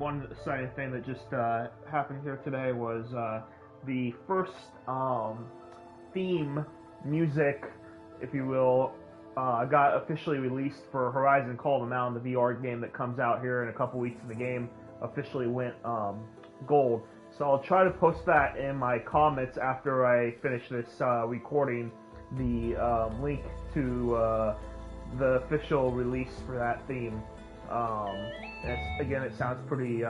one exciting thing that just happened here today was the first theme music, if you will, got officially released for Horizon Call of the Mountain, the VR game that comes out here in a couple weeks. And the game officially went gold. So I'll try to post that in my comments after I finish this recording. The link to the official release for that theme. Again, it sounds pretty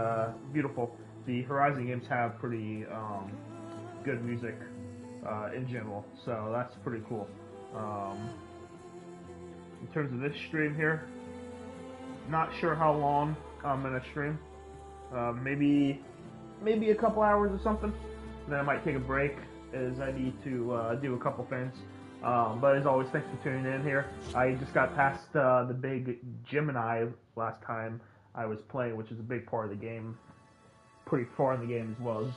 beautiful. The Horizon games have pretty good music in general, so that's pretty cool. In terms of this stream here, not sure how long I'm gonna stream. Maybe a couple hours or something. Then I might take a break as I need to do a couple things. But as always, thanks for tuning in here. I just got past the big Gemini last time I was playing, which is a big part of the game. Pretty far in the game as well.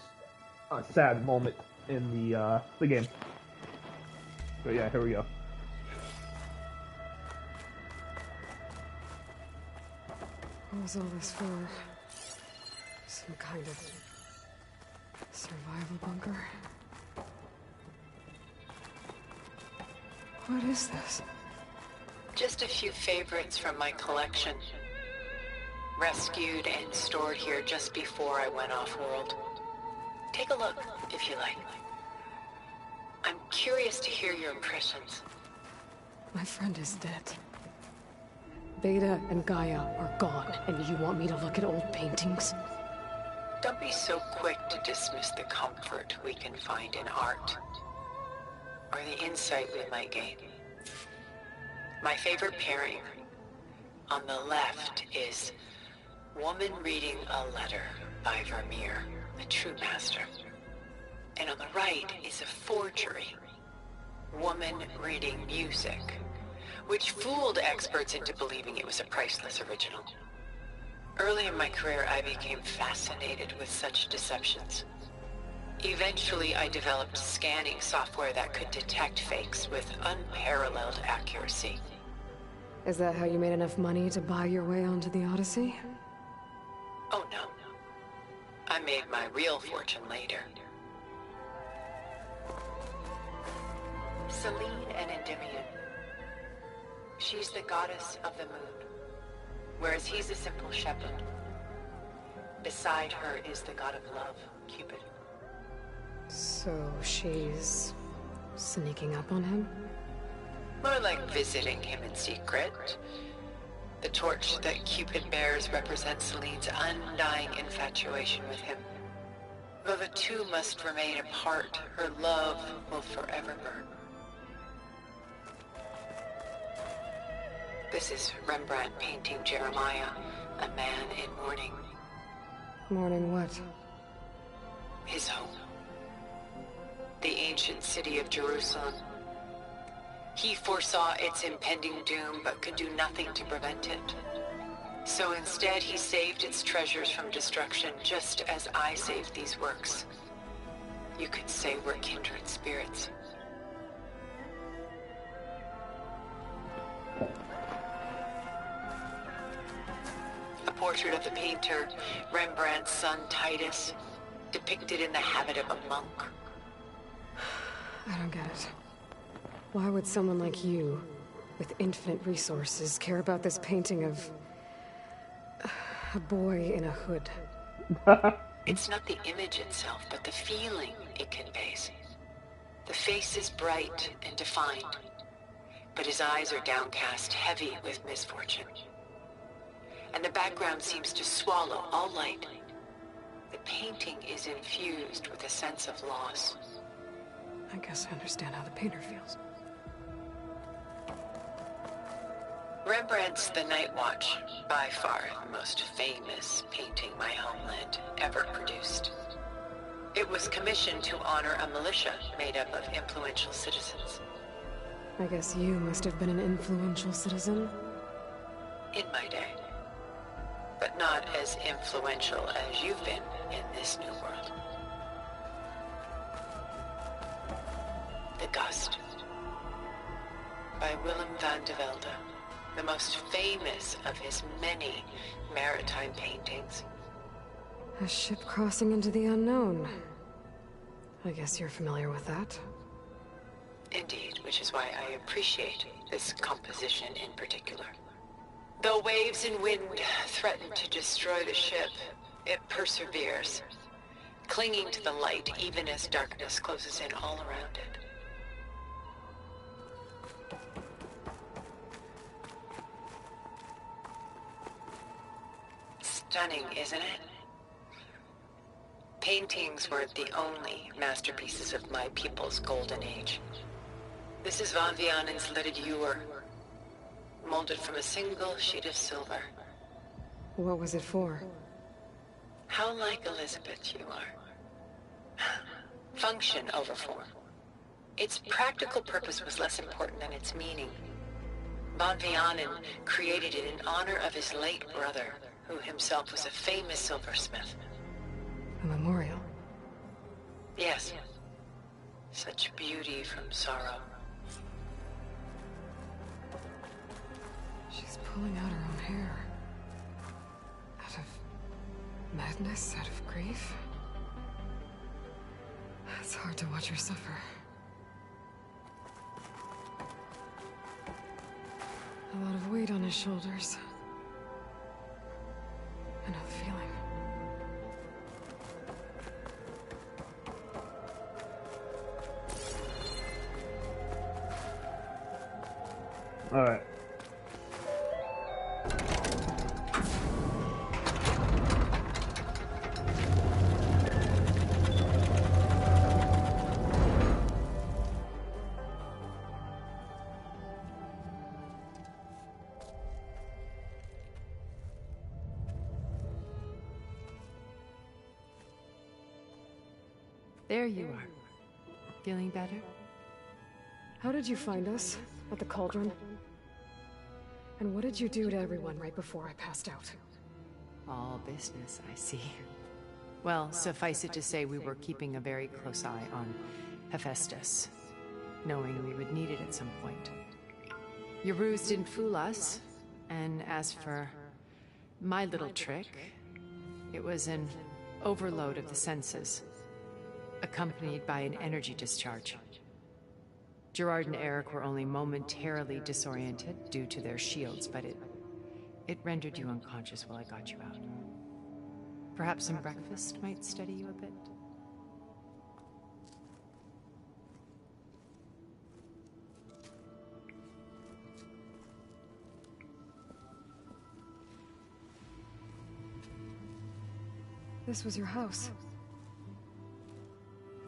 As a sad moment in the game. But yeah, here we go. What was all this for? Some kind of survival bunker? What is this? Just a few favorites from my collection. Rescued and stored here just before I went off-world. Take a look, if you like. I'm curious to hear your impressions. My friend is dead. Beta and Gaia are gone, and you want me to look at old paintings? Don't be so quick to dismiss the comfort we can find in art, or the insight we might gain. My favorite pairing on the left is Woman Reading a Letter by Vermeer, a true master. And on the right is a forgery, Woman Reading Music, which fooled experts into believing it was a priceless original. Early in my career, I became fascinated with such deceptions. Eventually, I developed scanning software that could detect fakes with unparalleled accuracy. Is that how you made enough money to buy your way onto the Odyssey? Oh no. I made my real fortune later. Selene and Endymion. She's the goddess of the moon, whereas he's a simple shepherd. Beside her is the god of love, Cupid. So she's sneaking up on him? More like visiting him in secret. The torch that Cupid bears represents Selene's undying infatuation with him. Though the two must remain apart, her love will forever burn. This is Rembrandt painting Jeremiah, a man in mourning. Mourning what? His home. The ancient city of Jerusalem. He foresaw its impending doom, but could do nothing to prevent it. So instead, he saved its treasures from destruction, just as I saved these works. You could say we're kindred spirits. A portrait of the painter, Rembrandt's son Titus, depicted in the habit of a monk. I don't get it. Why would someone like you, with infinite resources, care about this painting of a boy in a hood? It's not the image itself, but the feeling it conveys. The face is bright and defined, but his eyes are downcast, heavy with misfortune. And the background seems to swallow all light. The painting is infused with a sense of loss. I guess I understand how the painter feels. Rembrandt's The Night Watch, by far the most famous painting my homeland ever produced. It was commissioned to honor a militia made up of influential citizens. I guess you must have been an influential citizen? In my day. But not as influential as you've been in this new world. The Gust, by Willem van de Velde, the most famous of his many maritime paintings. A ship crossing into the unknown. I guess you're familiar with that. Indeed, which is why I appreciate this composition in particular. Though waves and wind threaten to destroy the ship, it perseveres, clinging to the light even as darkness closes in all around it. Stunning, isn't it? Paintings were the only masterpieces of my people's golden age. This is Von Vianen's leaded ewer, molded from a single sheet of silver. What was it for? How like Elizabeth you are. Function over form. Its practical purpose was less important than its meaning. Von Vianen created it in honor of his late brother, who himself was a famous silversmith. A memorial? Yes. Such beauty from sorrow. She's pulling out her own hair. Out of madness, out of grief. It's hard to watch her suffer. A lot of weight on his shoulders. I know the feeling. All right. There you are. Feeling better? How did you find us? At the cauldron? And what did you do to everyone right before I passed out? All business, I see. Well, suffice it to say we were keeping a very close eye on Hephaestus, knowing we would need it at some point. Your ruse didn't fool us, and as for my little trick, it was an overload of the senses, accompanied by an energy discharge. Gerard and Eric were only momentarily disoriented due to their shields, but it rendered you unconscious while I got you out. Perhaps some breakfast might steady you a bit? This was your house.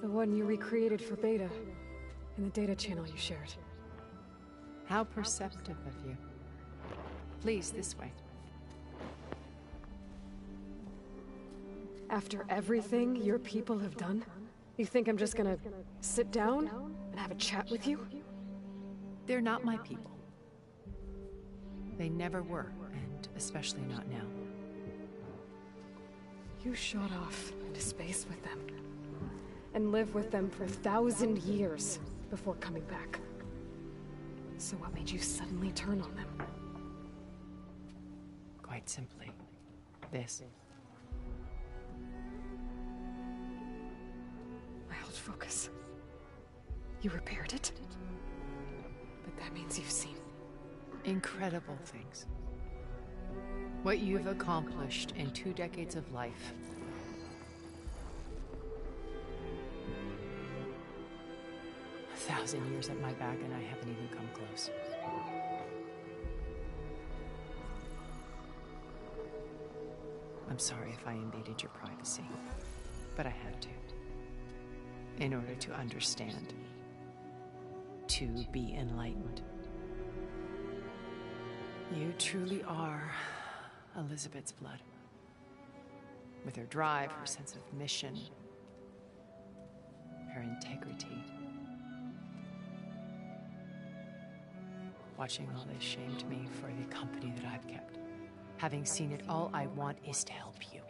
The one you recreated for Beta, in the data channel you shared. How perceptive of you. Please, this way. After everything your people have done, you think I'm just gonna sit down and have a chat with you? They're not my people. They never were, and especially not now. You shot off into space with them, and lived with them for 1,000 years before coming back. So what made you suddenly turn on them? Quite simply, this. My old focus. You repaired it? But that means you've seen Incredible things. What you've accomplished in 2 decades of life. A 1,000 years at my back and I haven't even come close. I'm sorry if I invaded your privacy, but I had to. In order to understand. To be enlightened. You truly are Elizabeth's blood. With her drive, her sense of mission, her integrity. Watching all this shamed me for the company that I've kept. Having seen it, all I want is to help you.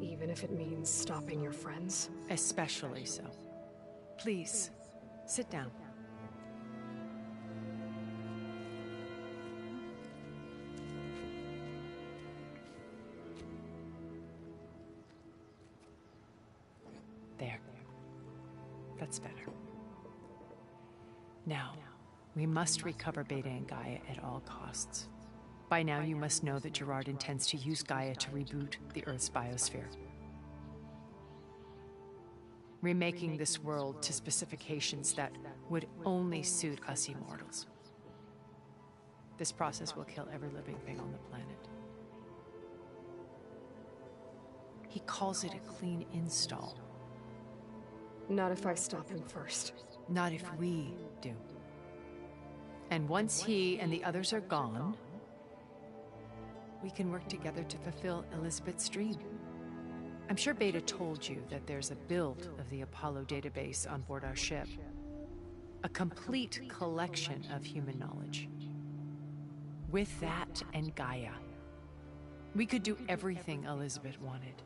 even if it means stopping your friends? Especially so. Please, sit down. There. That's better. Now, we must recover Beta and Gaia at all costs. By now, you must know that Gerard intends to use Gaia to reboot the Earth's biosphere. Remaking this world to specifications that would only suit us immortals. This process will kill every living thing on the planet. He calls it a clean install. Not if I stop him first. Not if we do. And once he and the others are gone, we can work together to fulfill Elizabeth's dream. I'm sure Beta told you that there's a build of the Apollo database on board our ship. A complete collection of human knowledge. With that and Gaia, we could do everything Elizabeth wanted.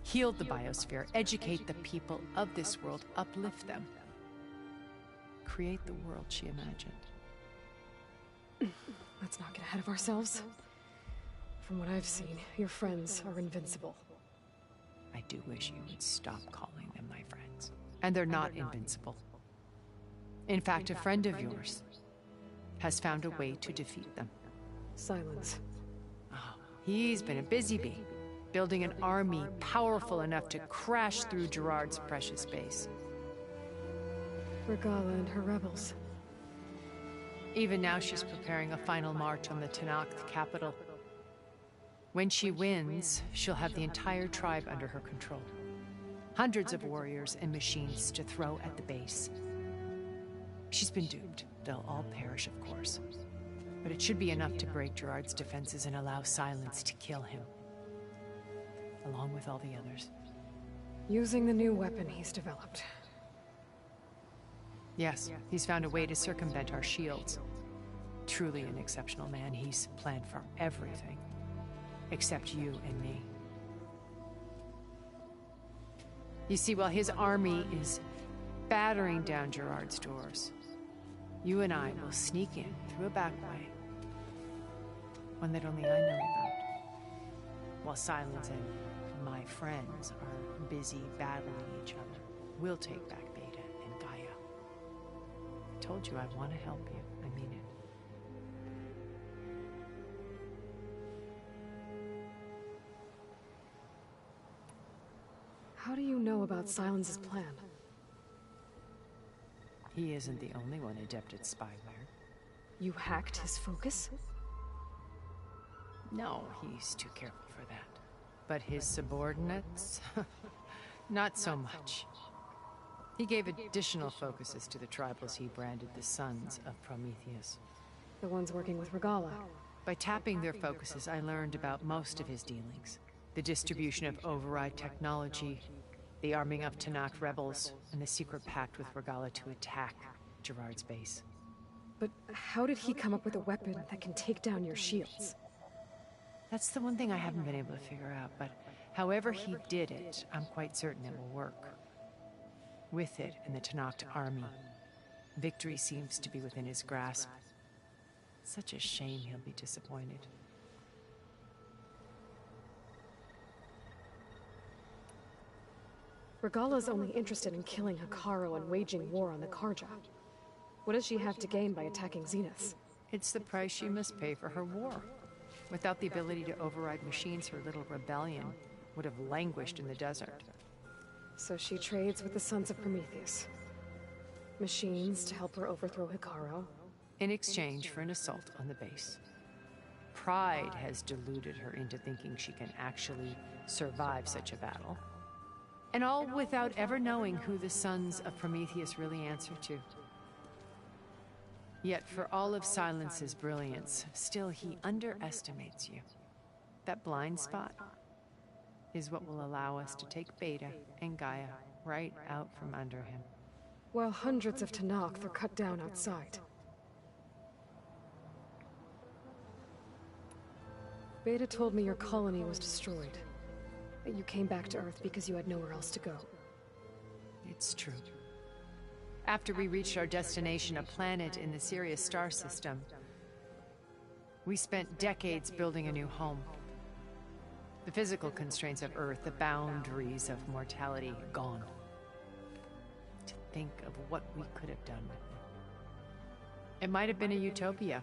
Heal the biosphere, educate the people of this world, uplift them. Create the world she imagined. Let's not get ahead of ourselves. From what I've seen, your friends are invincible. I do wish you would stop calling them my friends. And they're not invincible. In fact, a friend of yours has found a way to defeat them. Silence. Oh, he's been a busy bee, building an army powerful enough to crash through Gerard's precious base. Regala and her rebels. Even now she's preparing a final march on the Tanakh capital. When she wins, she'll have the entire tribe under her control. Hundreds of warriors and machines to throw at the base. She's been duped. They'll all perish, of course. But it should be enough to break Gerard's defenses and allow Silence to kill him. Along with all the others. Using the new weapon he's developed. Yes, he's found a way to circumvent our shields. Truly an exceptional man. He's planned for everything. Except you and me. You see, while his army is battering down Gerard's doors, you and I will sneak in through a back way. One that only I know about. While Silence and my friends are busy battling each other, we'll take back Beta and Gaia. I told you I want to help you. I mean it. How do you know about Silence's plan? He isn't the only one adept at spyware. You hacked his focus? No, he's too careful for that. But his subordinates? Not so much. He gave additional focuses to the tribals he branded the Sons of Prometheus. The ones working with Regala. By tapping their focuses, I learned about most of his dealings. The distribution of override technology, the arming of Tanakh rebels, and the secret pact with Regala to attack Gerard's base. But how did he come up with a weapon that can take down your shields? That's the one thing I haven't been able to figure out, but however he did it, I'm quite certain it will work. With it and the Tanakh army, victory seems to be within his grasp. Such a shame he'll be disappointed. Regala's only interested in killing Hekarro and waging war on the Karja. What does she have to gain by attacking Zenith? It's the price she must pay for her war. Without the ability to override machines, her little rebellion would have languished in the desert. So she trades with the Sons of Prometheus. Machines to help her overthrow Hekarro. In exchange for an assault on the base. Pride has deluded her into thinking she can actually survive such a battle. And all without ever knowing who the Sons of Prometheus really answer to. Yet for all of Silence's brilliance, still he underestimates you. That blind spot is what will allow us to take Beta and Gaia right out from under him. While hundreds of Tanakh are cut down outside. Beta told me your colony was destroyed. That you came back to Earth because you had nowhere else to go. It's true. After we reached our destination, a planet in the Sirius star system, we spent decades building a new home. The physical constraints of Earth, the boundaries of mortality, gone. think of what we could have done with it. It might have been a utopia.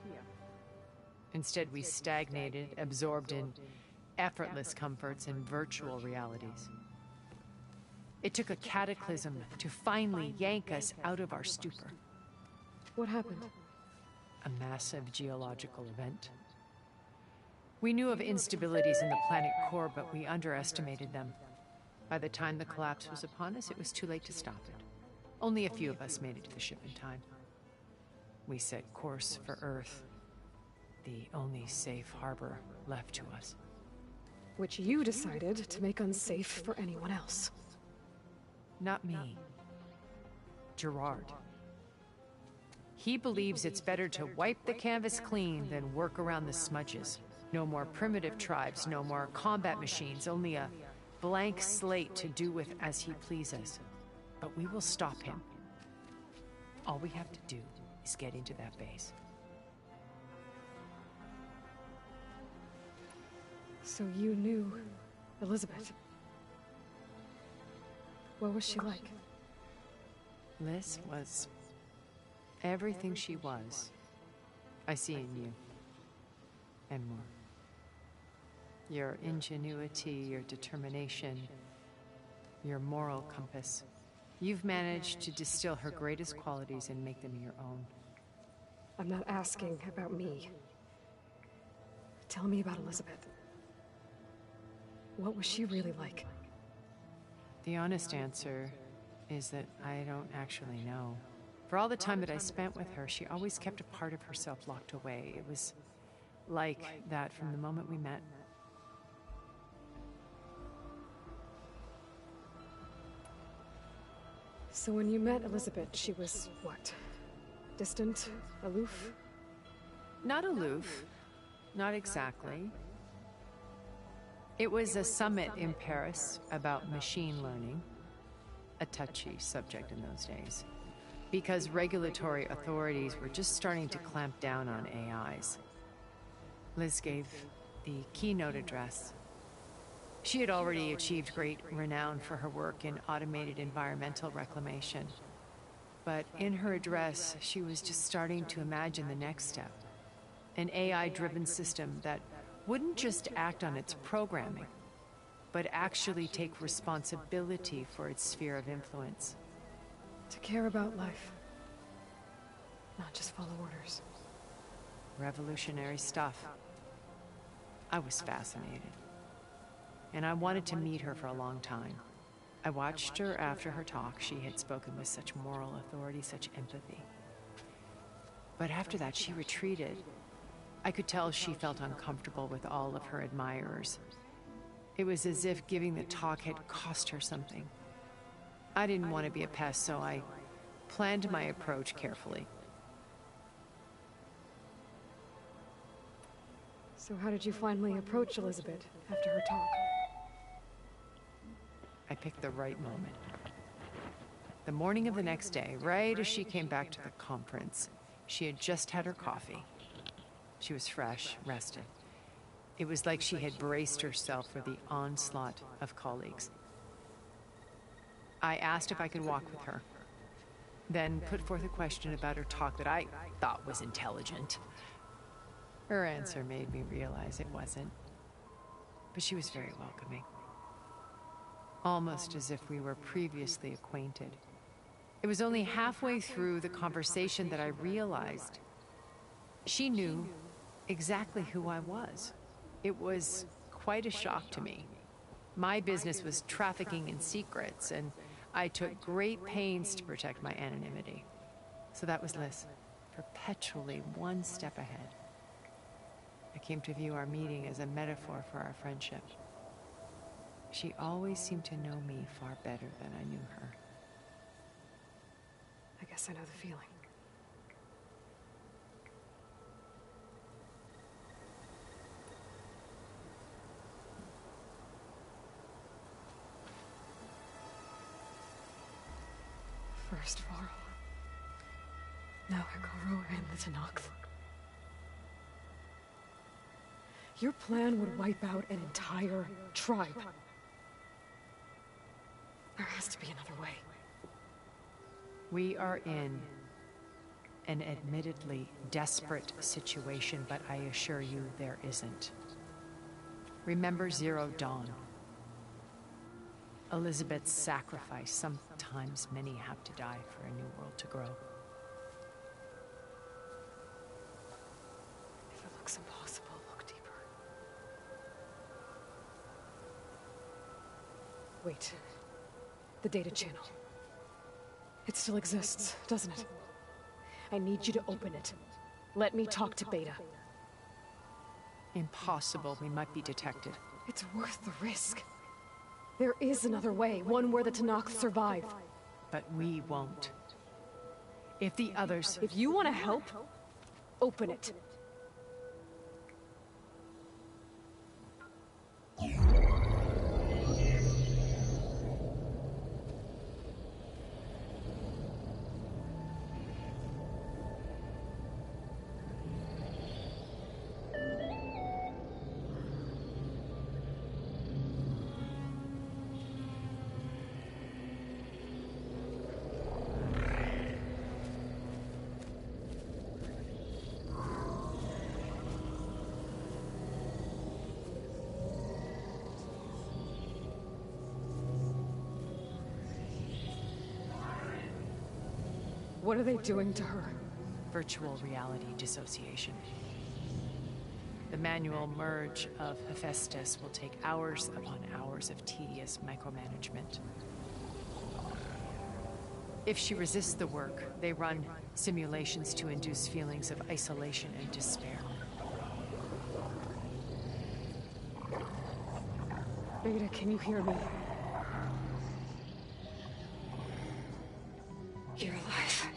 Instead, we stagnated, absorbed in effortless comforts and virtual realities. It took a cataclysm to finally yank us out of our stupor. What happened? A massive geological event. We knew of instabilities in the planet core, but we underestimated them. By the time the collapse was upon us, it was too late to stop it. Only a few of us made it to the ship in time. We set course for Earth, the only safe harbor left to us. Which you decided to make unsafe for anyone else. Not me. Gerard. He believes it's better to wipe the canvas clean than work around the smudges. No more primitive tribes, no more combat machines, only a blank slate to do with as he pleases. But we will stop him. All we have to do is get into that base. So you knew Elizabeth. What was she like? Liz was everything she was. I see in you. And more. Your ingenuity, your determination, your moral compass. You've managed to distill her greatest qualities and make them your own. I'm not asking about me. Tell me about Elizabeth. What was she really like? The honest answer is that I don't actually know. For all the time that I spent with her, she always kept a part of herself locked away. It was like that from the moment we met. So when you met Elizabeth, she was what? Distant? Aloof? Not aloof. Not exactly. It was a summit in Paris about machine learning. A touchy subject in those days. Because regulatory authorities were just starting to clamp down on AIs. Liz gave the keynote address. She had already achieved great renown for her work in automated environmental reclamation. But in her address, she was just starting to imagine the next step. An AI-driven system that wouldn't just act on its programming, but actually take responsibility for its sphere of influence. To care about life. Not just follow orders. Revolutionary stuff. I was fascinated. And I wanted to meet her for a long time. I watched her after her talk. She had spoken with such moral authority, such empathy. But after that, she retreated. I could tell she felt uncomfortable with all of her admirers. It was as if giving the talk had cost her something. I didn't want to be a pest, so I planned my approach carefully. So how did you finally approach Elizabeth after her talk? I picked the right moment. The morning of the next day, right as she came back to the conference, she had just had her coffee. She was fresh, rested. It was like she had braced herself for the onslaught of colleagues. I asked if I could walk with her, then put forth a question about her talk that I thought was intelligent. Her answer made me realize it wasn't, but she was very welcoming. Almost as if we were previously acquainted. It was only halfway through the conversation that I realized she knew exactly who I was. It was quite a shock to me. My business was trafficking in secrets, and I took great pains to protect my anonymity. So that was Liz, perpetually one step ahead. I came to view our meeting as a metaphor for our friendship. She always seemed to know me far better than I knew her. I guess I know the feeling. First Varl. Now Hikaru and the Tenakth. Your plan would wipe out an entire tribe. There has to be another way. We are in an admittedly desperate situation, but I assure you there isn't. Remember Zero Dawn. Elizabeth's sacrifice. Sometimes many have to die for a new world to grow. If it looks impossible, look deeper. Wait. The data channel. It still exists, doesn't it? I need you to open it. Let me talk to Beta. Impossible. We might be detected. It's worth the risk. There is another way, one where the Tanakh survive. But we won't. If the others... If you want to help, open it. What are they doing to her? Virtual reality dissociation. The manual merge of Hephaestus will take hours upon hours of tedious micromanagement. If she resists the work, they run simulations to induce feelings of isolation and despair. Beta, can you hear me? You're alive.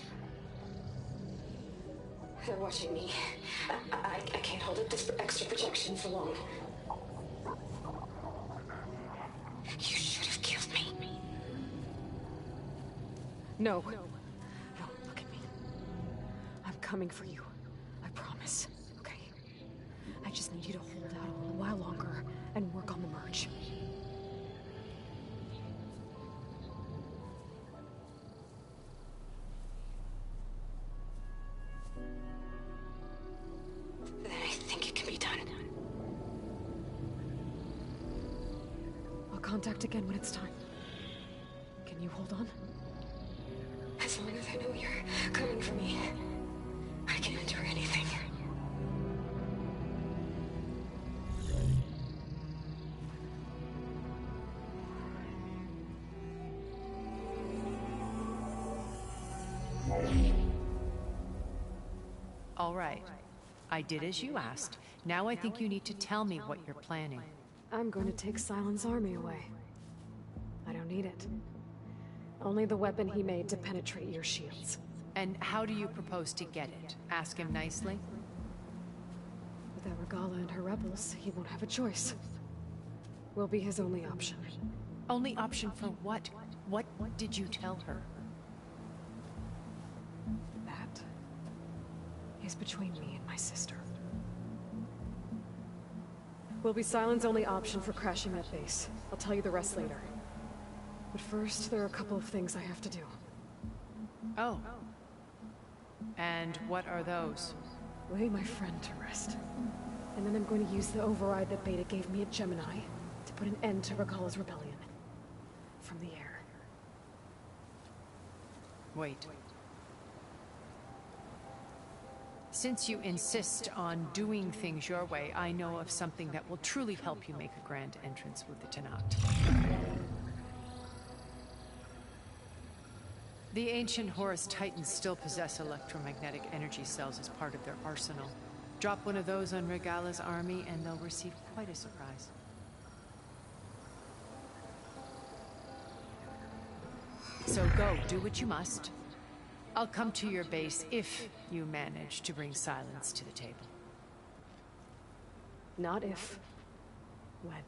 They're watching me. I can't hold up this extra projection for long. You should have killed me. No. No, look at me. I'm coming for you. I promise, okay? I just need you to hold out a little while longer and work on the merge. Then I think it can be done. I'll contact again when it's time. Can you hold on? As long as I know you're coming for me, I can endure anything. All right. I did as you asked. Now I think you need to tell me what you're planning. I'm going to take Silent's army away. I don't need it. Only the weapon he made to penetrate your shields. And how do you propose to get it? Ask him nicely? Without Regala and her rebels, he won't have a choice. We'll be his only option. Only option for what? What did you tell her? That is between me and my sister. Will be Silent's only option for crashing that base. I'll tell you the rest later. But first, there are a couple of things I have to do. Oh. And what are those? Lay my friend to rest. And then I'm going to use the override that Beta gave me at Gemini to put an end to Regala's rebellion. From the air. Wait. Since you insist on doing things your way, I know of something that will truly help you make a grand entrance with the Tanakh. The ancient Horus Titans still possess electromagnetic energy cells as part of their arsenal. Drop one of those on Regala's army and they'll receive quite a surprise. So go, do what you must. I'll come to your base if you manage to bring Silence to the table. Not if. When.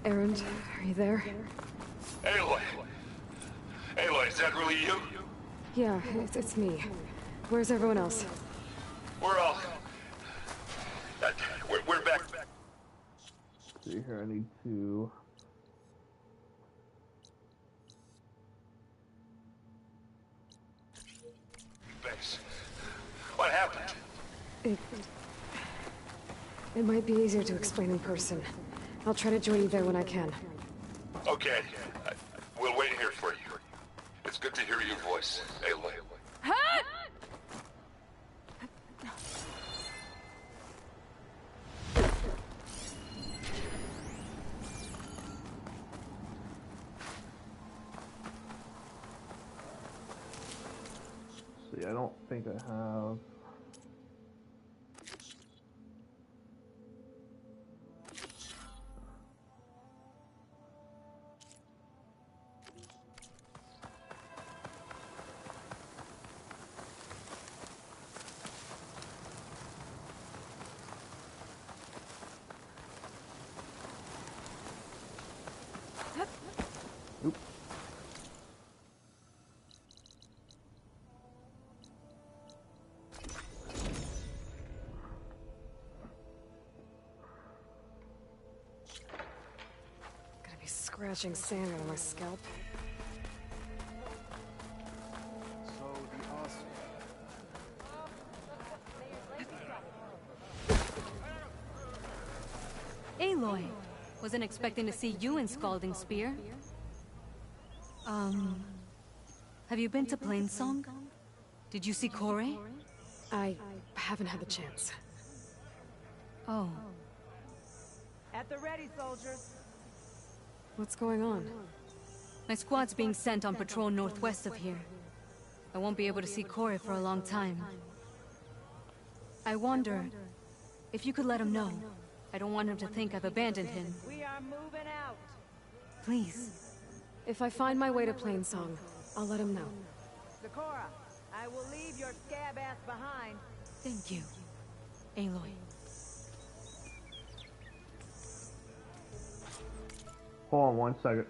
Erend, are you there? Aloy! Aloy, is that really you? Yeah, it's me. Where's everyone else? We're all... We're back. see here. I need to. Base. What happened? It might be easier to explain in person. I'll try to join you there when I can. Okay. We'll wait here for you. It's good to hear your voice, Aloy. See, I don't think I have. Nope. Gonna be scratching sand on my scalp. Aloy, wasn't expecting to see you in Scalding Spear. Have you been to Plainsong? Did you see Corey? I haven't had the chance. Oh, At the ready, soldiers. What's going on? my squad's being sent on patrol northwest of here. I won't be able to see Corey for a long time. I wonder if you could let him know. I don't want him to think I've abandoned him. We are moving out. Please. If I find my way to Plainsong, I'll let him know. Sakura, I will leave your scab ass behind. Thank you, Aloy. Hold on 1 second.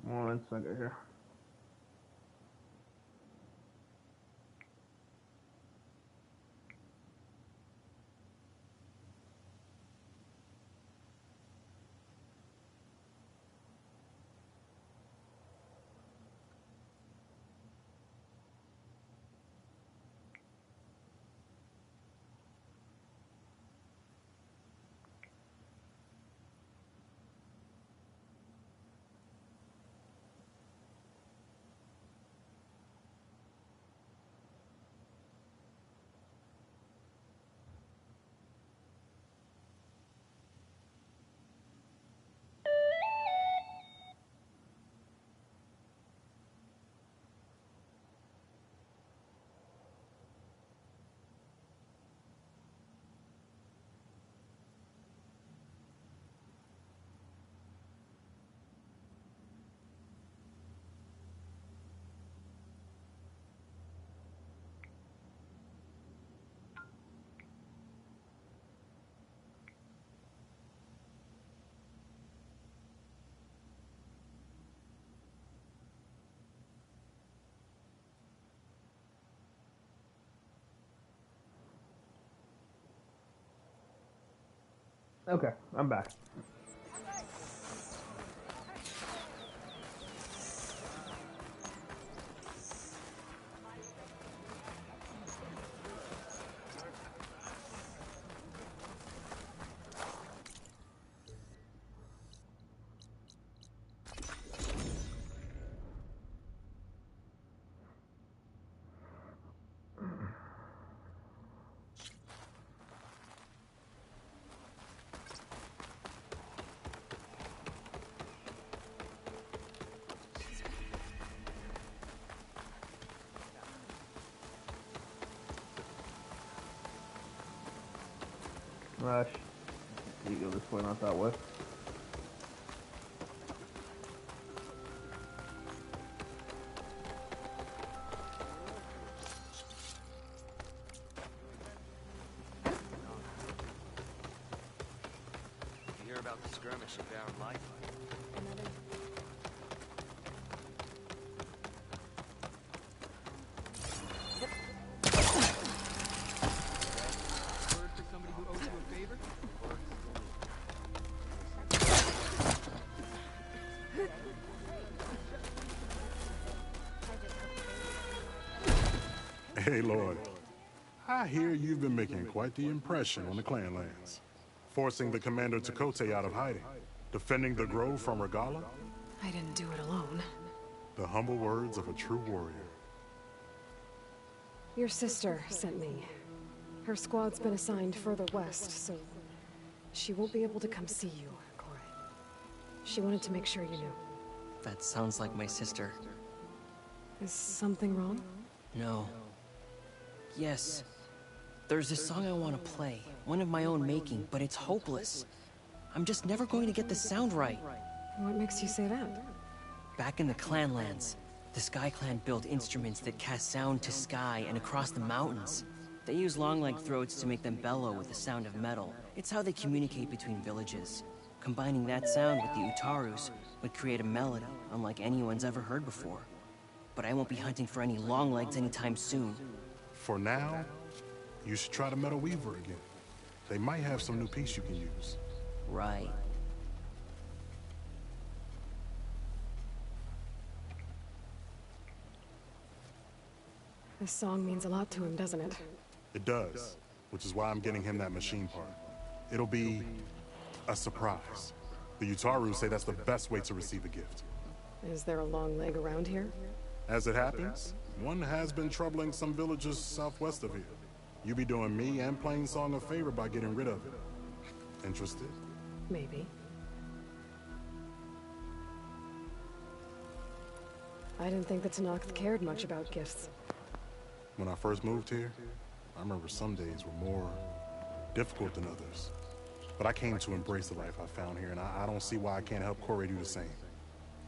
One second here. Okay, I'm back. Rush. You go this way, not that way. You hear about the skirmish at Barren Light? Word for somebody who owes you a favor? Hey, Lloyd. I hear you've been making quite the impression on the clan lands. Forcing the Commander Takote out of hiding. Defending the Grove from Regala. I didn't do it alone. The humble words of a true warrior. Your sister sent me. Her squad's been assigned further west, so she won't be able to come see you, Corey. She wanted to make sure you knew. That sounds like my sister. Is something wrong? No. Yes. There's this song I want to play. One of my own making, but it's hopeless. I'm just never going to get the sound right. What makes you say that? Back in the Clanlands, the Sky Clan built instruments that cast sound to sky and across the mountains. They use long-leg throats to make them bellow with the sound of metal. It's how they communicate between villages. Combining that sound with the Utarus would create a melody unlike anyone's ever heard before. But I won't be hunting for any longlegs anytime soon. For now, you should try the Metal Weaver again. They might have some new piece you can use. Right. This song means a lot to him, doesn't it? It does, which is why I'm getting him that machine part. It'll be a surprise. The Utaru say that's the best way to receive a gift. Is there a long leg around here? As it happens, one has been troubling some villages southwest of here. You be doing me and Plainsong a favor by getting rid of it. Interested? Maybe. I didn't think the Tanakh cared much about gifts. When I first moved here, I remember some days were more difficult than others. But I came to embrace the life I found here, and I don't see why I can't help Corey do the same.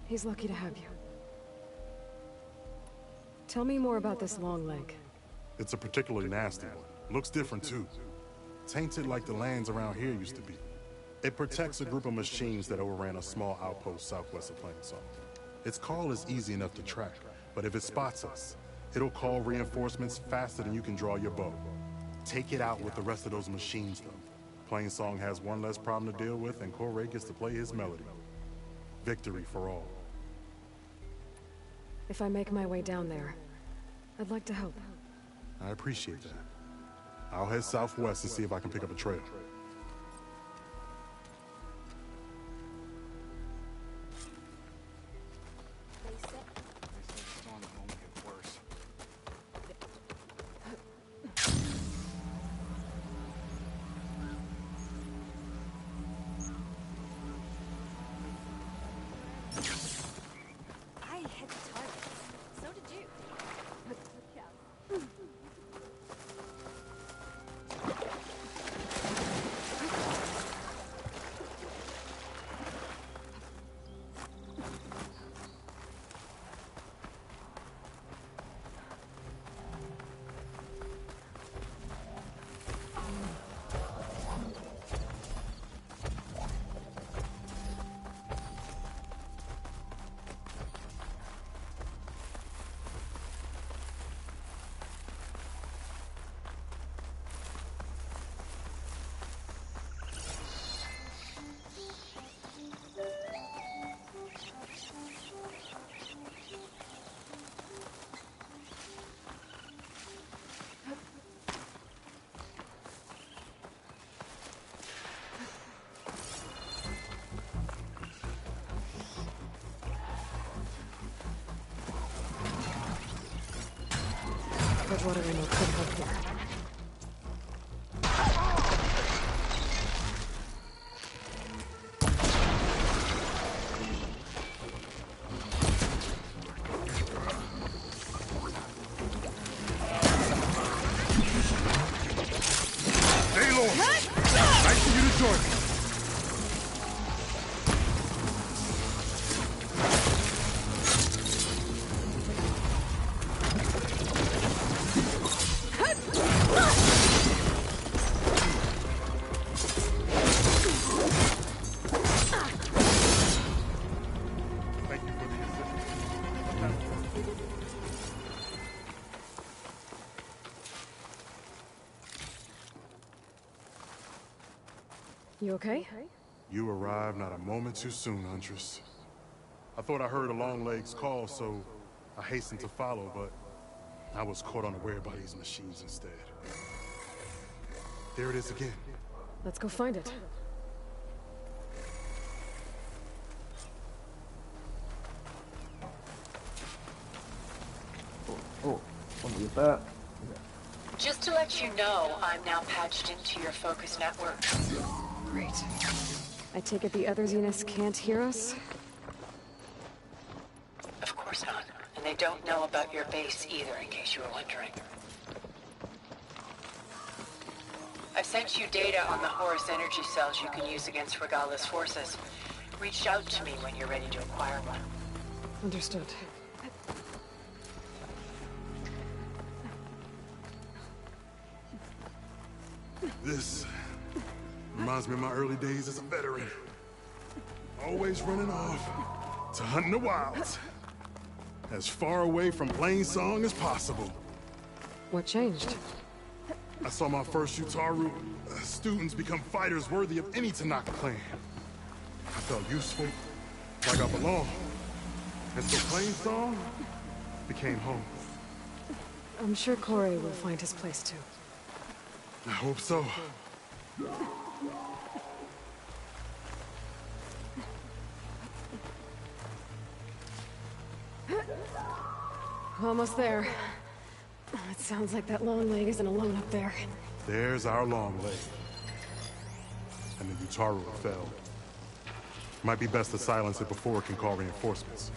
He's lucky to have you. Tell me more about this long leg. It's a particularly nasty one. Looks different, too. Tainted like the lands around here used to be. It protects a group of machines that overran a small outpost southwest of Plainsong. Its call is easy enough to track, but if it spots us, it'll call reinforcements faster than you can draw your bow. Take it out with the rest of those machines, though. Plainsong has one less problem to deal with, and Corey gets to play his melody. Victory for all. If I make my way down there, I'd like to help. I appreciate that. I'll head southwest and see if I can pick up a trail. Bridgewater ammo could help here. Hey, Lord! Nice for you to join me. Thank you for the assistance. You okay? You arrived not a moment too soon, Huntress. I thought I heard a Longlegs call, so I hastened to follow, but I was caught unaware by these machines instead. There it is again. Let's go find it. Oh, let me get that. Just to let you know, I'm now patched into your focus network. Great. I take it the other Zeniths can't hear us? Of course not. And they don't know about your base either, in case you were wondering. I've sent you data on the Horus energy cells you can use against Regala's forces. Reach out to me when you're ready to acquire one. Understood. This reminds me of my early days as a veteran. Always running off to hunt in the wilds. As far away from Plainsong as possible. What changed? I saw my first Utaru students become fighters worthy of any Tanaka clan. I felt useful, like I belonged. And so Plainsong became home. I'm sure Corey will find his place too. I hope so. Almost there. It sounds like that long leg isn't alone up there. There's our long leg. And the Utaru fell. Might be best to silence it before it can call reinforcements.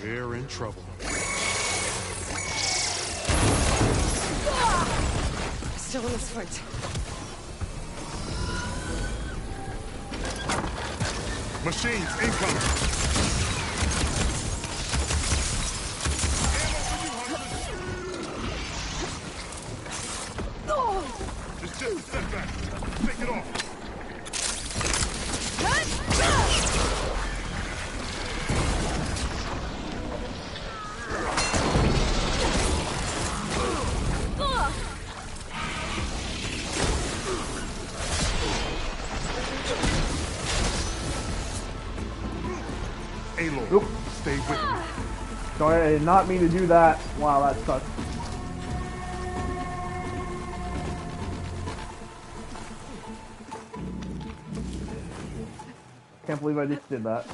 We're in trouble. Still in this fight. Machines incoming. Just a step back. Take it off. Oop. Stay with me. Sorry, I did not mean to do that. Wow, that sucks. Can't believe I just did that.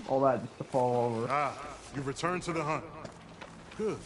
All that just to fall over. Ah, you return to the hunt. Good.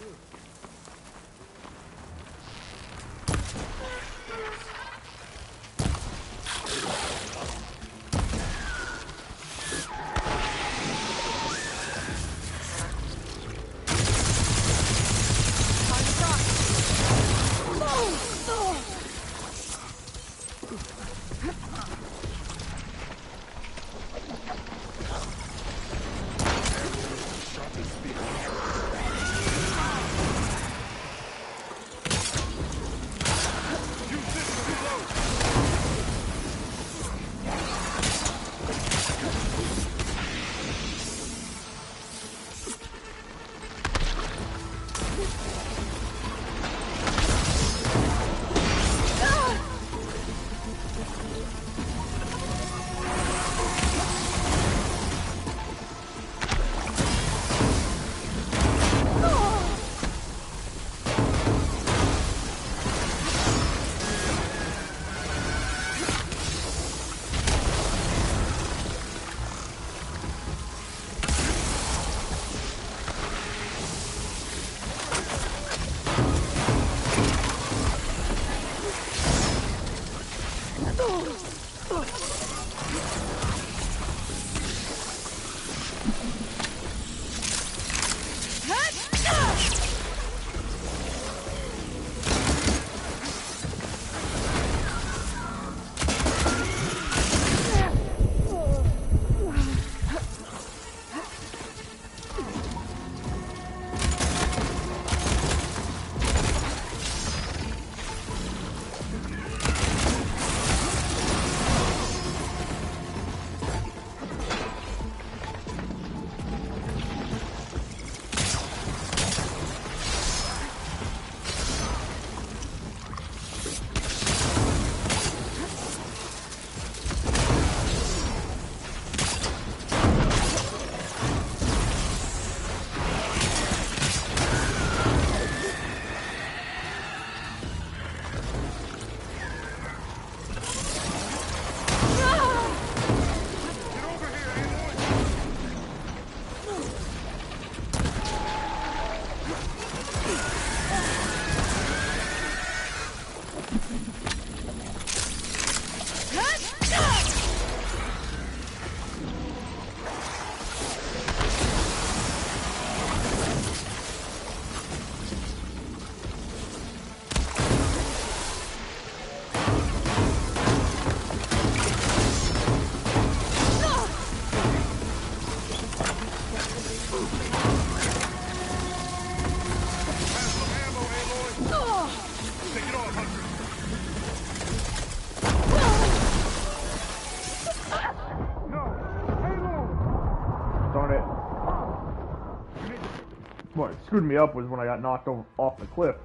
What screwed me up was when I got knocked off the cliff.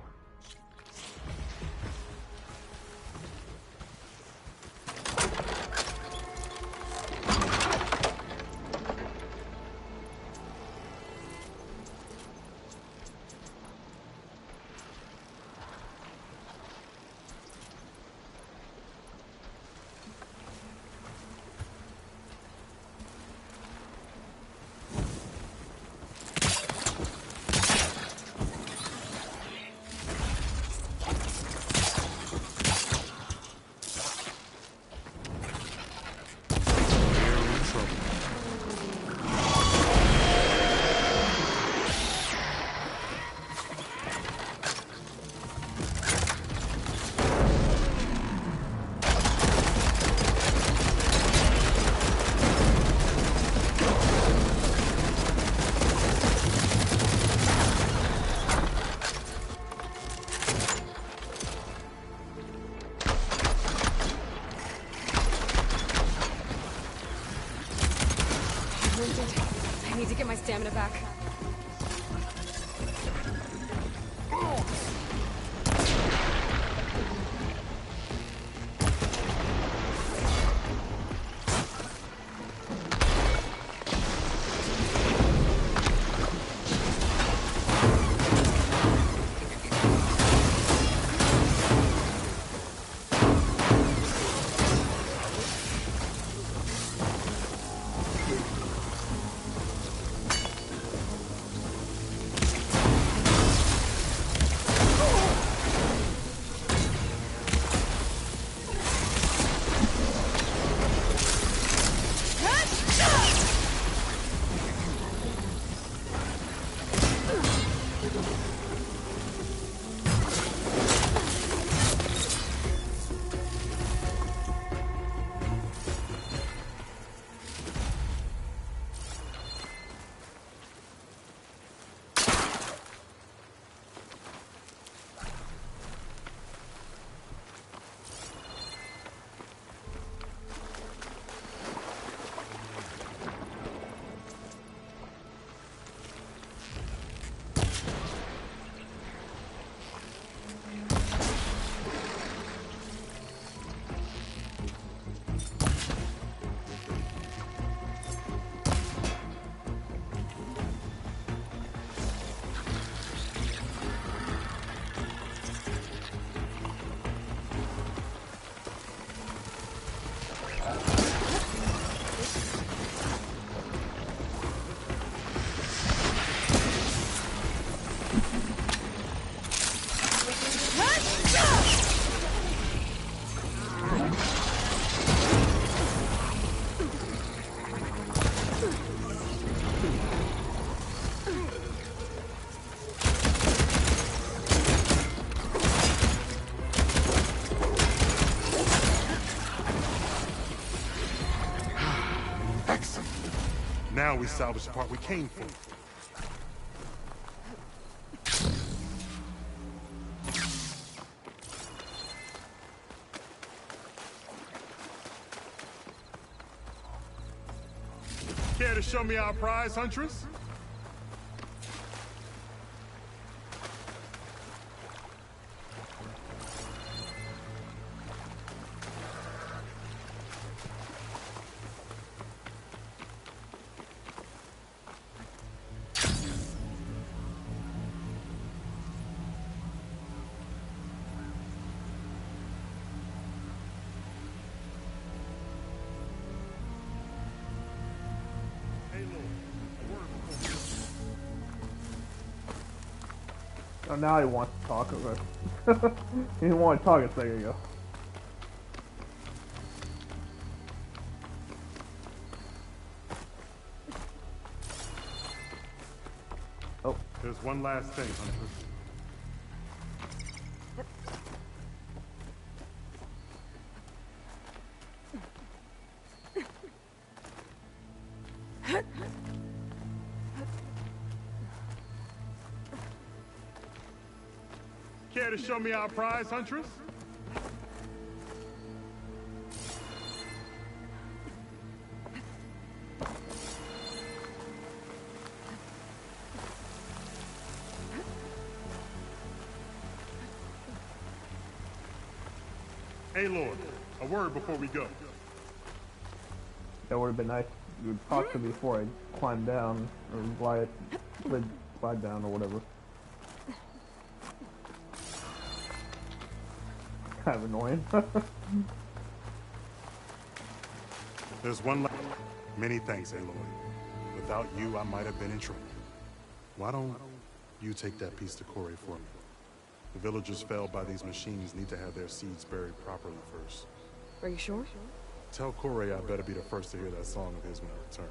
I need to get my stamina back. Now we salvage the part we came for. Care to show me our prize, Huntress? Oh, now he wants to talk. He didn't want to talk a second ago. Oh, there's one last thing, Huntress. Care to show me our prize, Huntress? Hey, Lord, a word before we go. That would have been nice. You would talk to me before I climb down or slide down or whatever. Kind of annoying. There's one last. Many thanks, Aloy. Without you, I might have been in trouble. Why don't you take that piece to Corey for me? The villagers felled by these machines need to have their seeds buried properly first. Are you sure? Tell Corey I better be the first to hear that song of his when I return.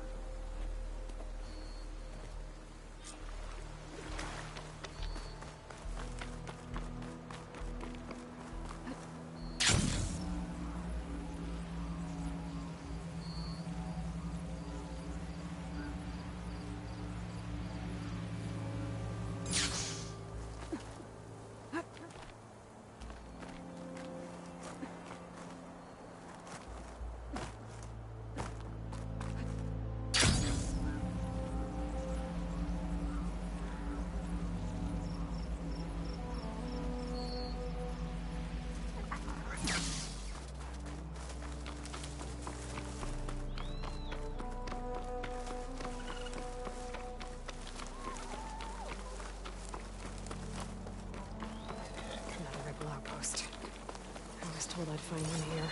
Told I'd find one here.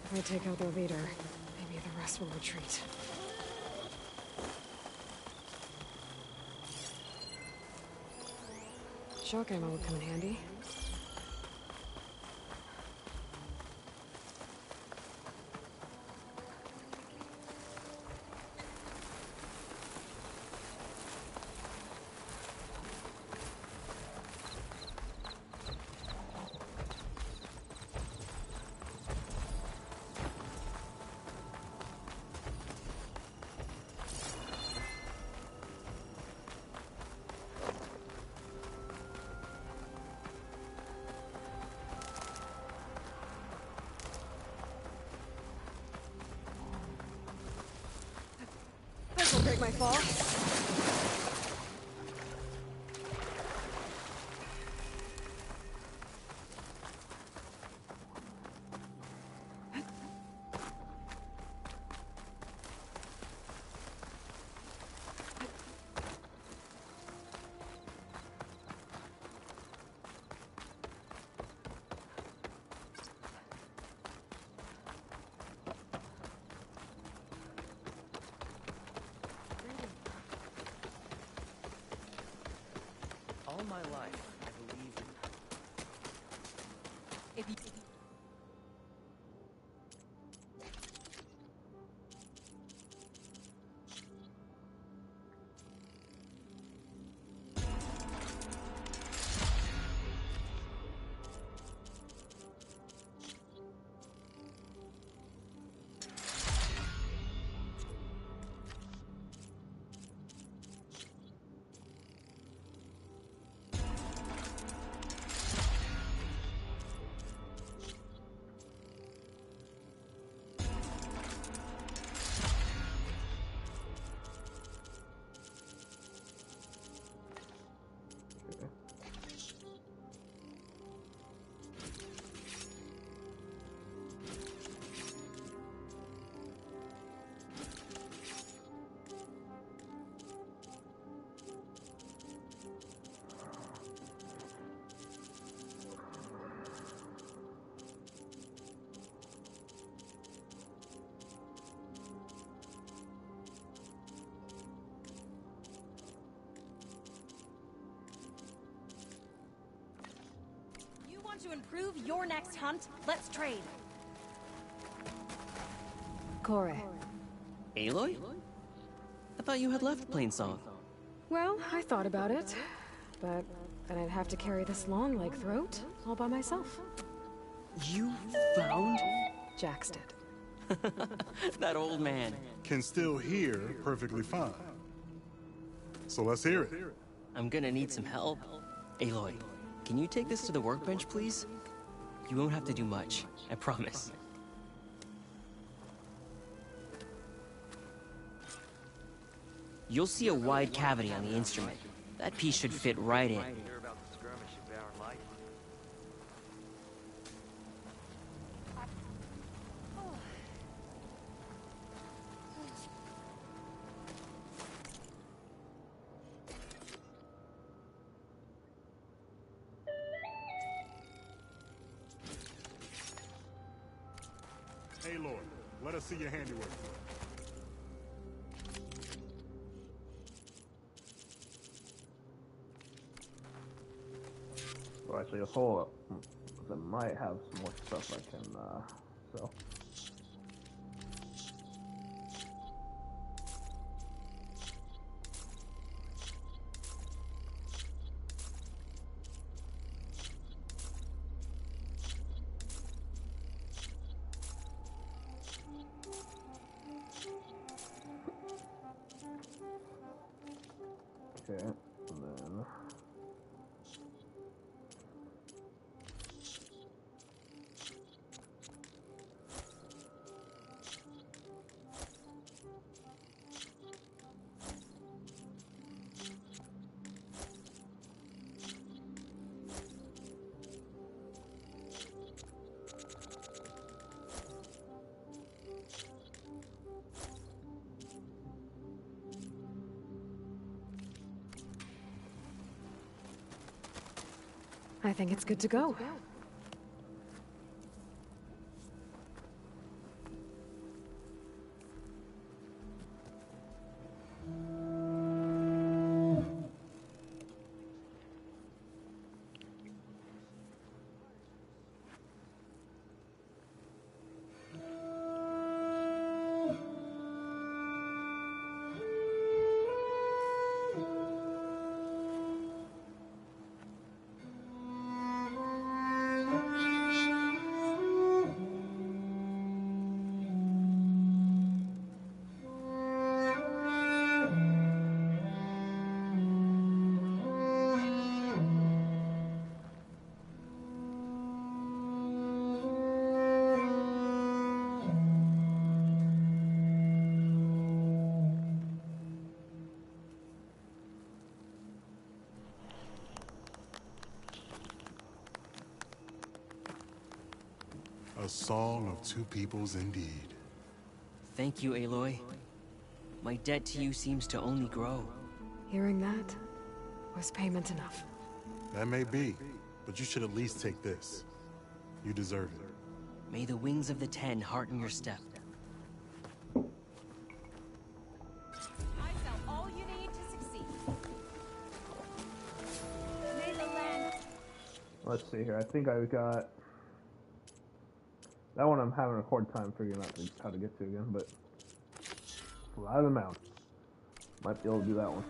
If I take out their leader, maybe the rest will retreat. Shock ammo would come in handy. This'll break my fall. want to improve your next hunt? Let's trade. Corey. Aloy? I thought you had left Plainsong. Well, I thought about it, but then I'd have to carry this long leg throat all by myself. You found? Jax did. That old man. Can still hear perfectly fine. So let's hear it. I'm gonna need some help. Aloy, can you take this to the workbench, please? You won't have to do much, I promise. You'll see a wide cavity on the instrument. That piece should fit right in. Hear about the skirmish at VRR Light? Aloy, let us see your handiwork. Well, actually, a hold up. I might have some more stuff I can sell. Okay, and then... I think it's good to go. A song of two peoples indeed. Thank you, Aloy. My debt to you seems to only grow. Hearing that was payment enough. That may be, but you should at least take this. You deserve it. May the wings of the Ten hearten your step. I sell all you need to succeed. May the land... Let's see here. I think I got... That one I'm having a hard time figuring out how to get to again, but... Fly the mountain. Might be able to do that one.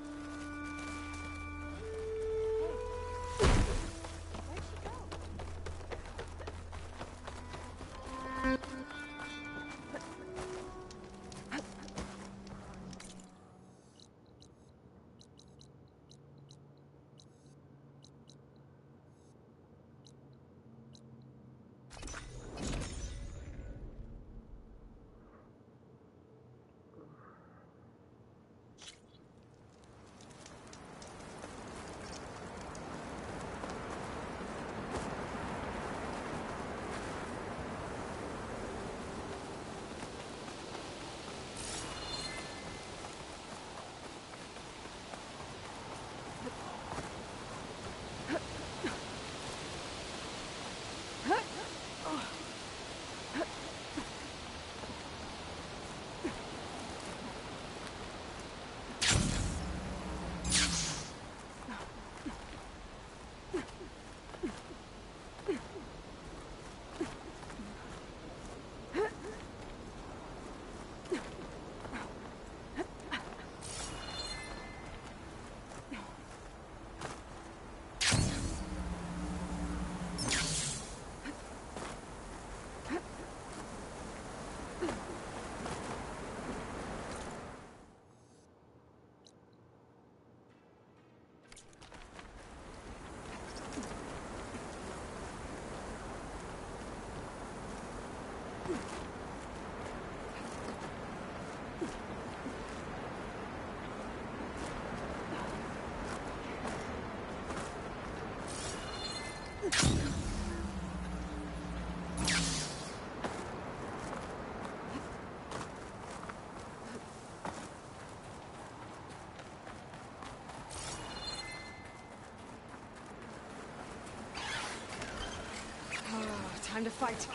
to fight.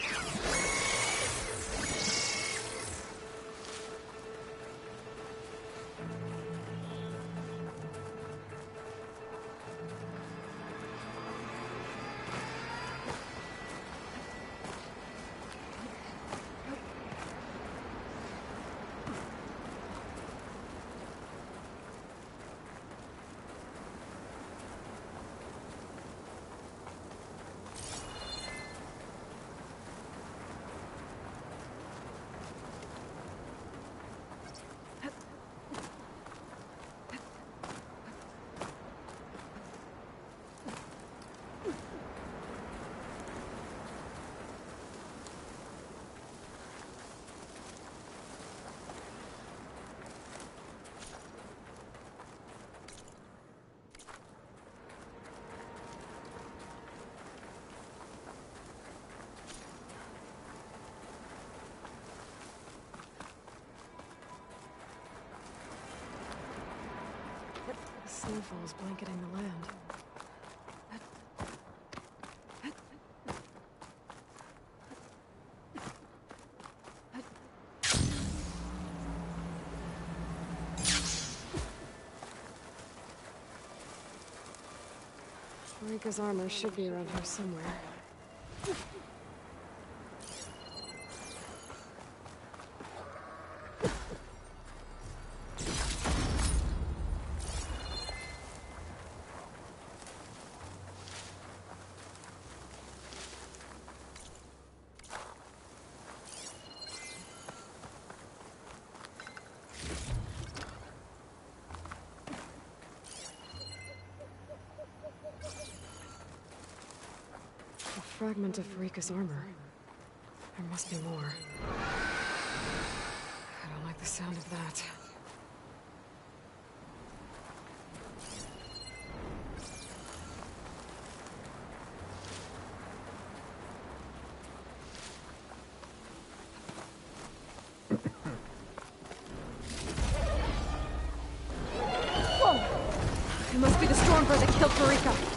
Snowfall's blanketing the land. Rika's armor should be around here somewhere. Fragment of Rika's armor. There must be more. I don't like the sound of that. Whoa! It must be the Stormbird that killed Rika.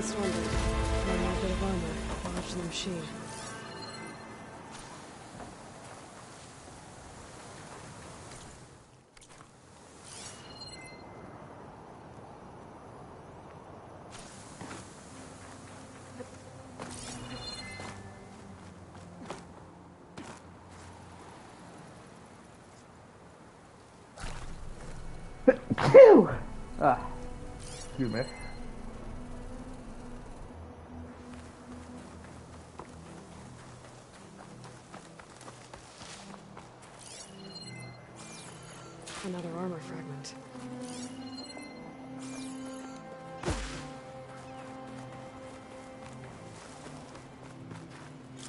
Stormbird. One more bit of armor. Watch them machine. Excuse me. Another armor fragment.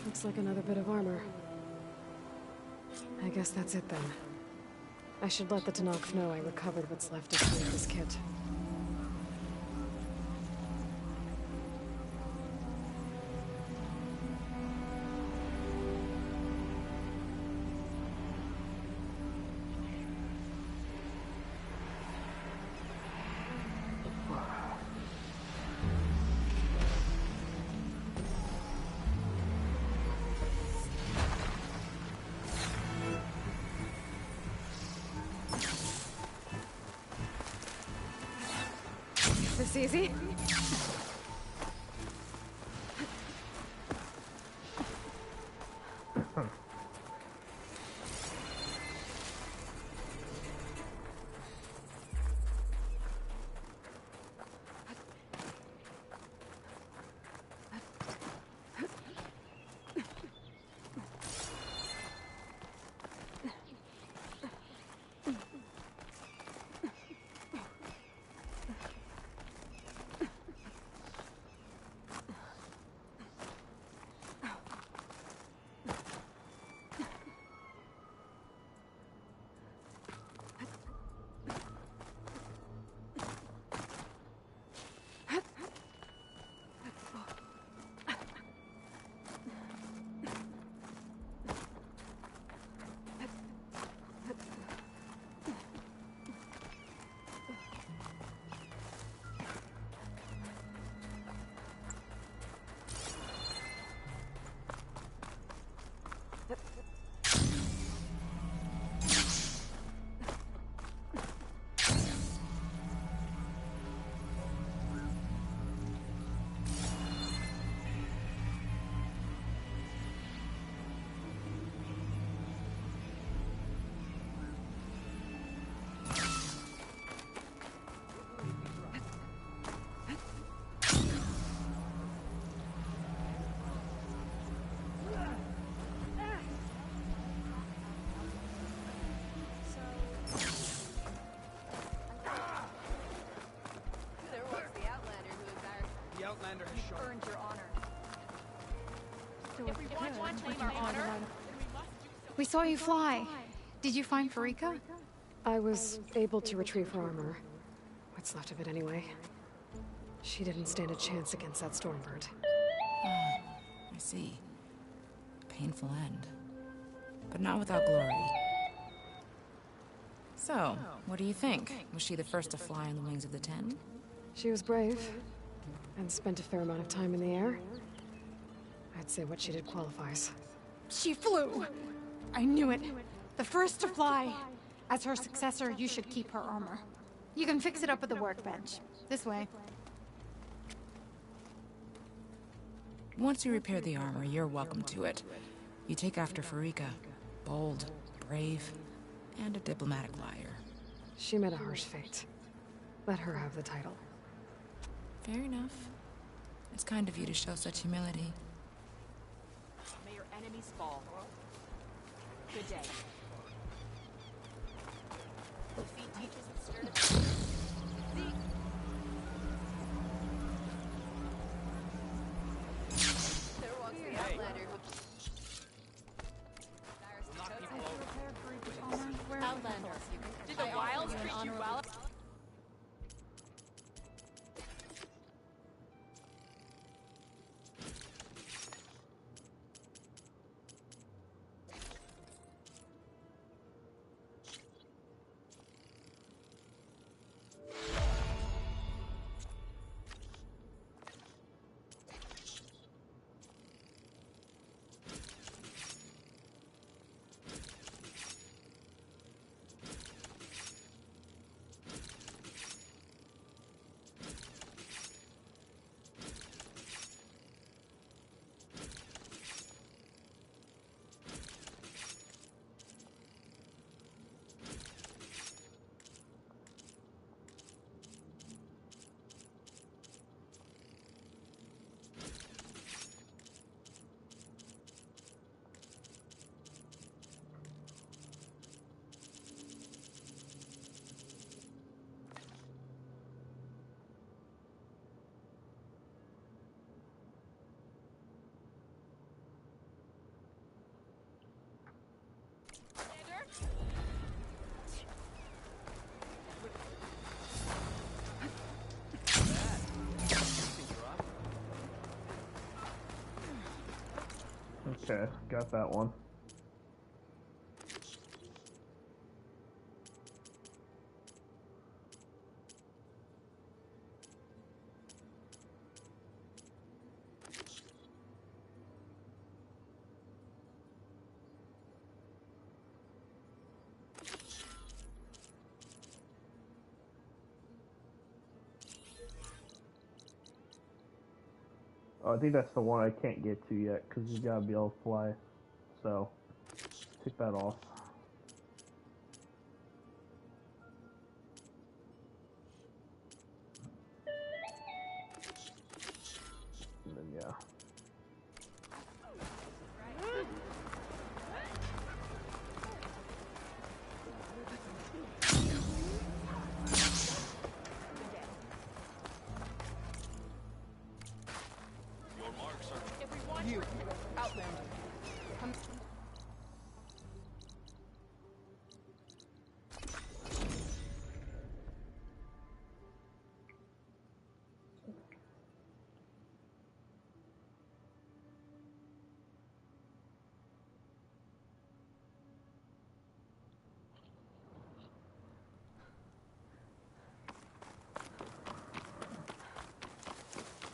Looks like another bit of armor. I guess that's it then. I should let the Tenakth know I recovered what's left of this kit. This easy? Earned your honor. If we want to claim our honor, we saw you fly. Did you find Farika? I was able to retrieve her armor. What's left of it anyway. She didn't stand a chance against that Stormbird. I see. Painful end. But not without glory. So, what do you think? Was she the first to fly on the wings of the Ten? She was brave, and spent a fair amount of time in the air. I'd say what she did qualifies. She flew! I knew it. The first to fly. As her successor, you should keep her armor. You can fix it up at the workbench. This way. Once you repair the armor, you're welcome to it. You take after Farika. Bold, brave, and a diplomatic liar. She met a harsh fate. Let her have the title. Fair enough. It's kind of you to show such humility. May your enemies fall. Good day. Defeat teaches the spirit of... There walks the Outlander who... Outlander, did the Wilds treat you well? Okay, got that one. Oh, I think that's the one I can't get to yet, because you gotta be able to fly. So, take that off. And then, yeah. You, Outlander. Come.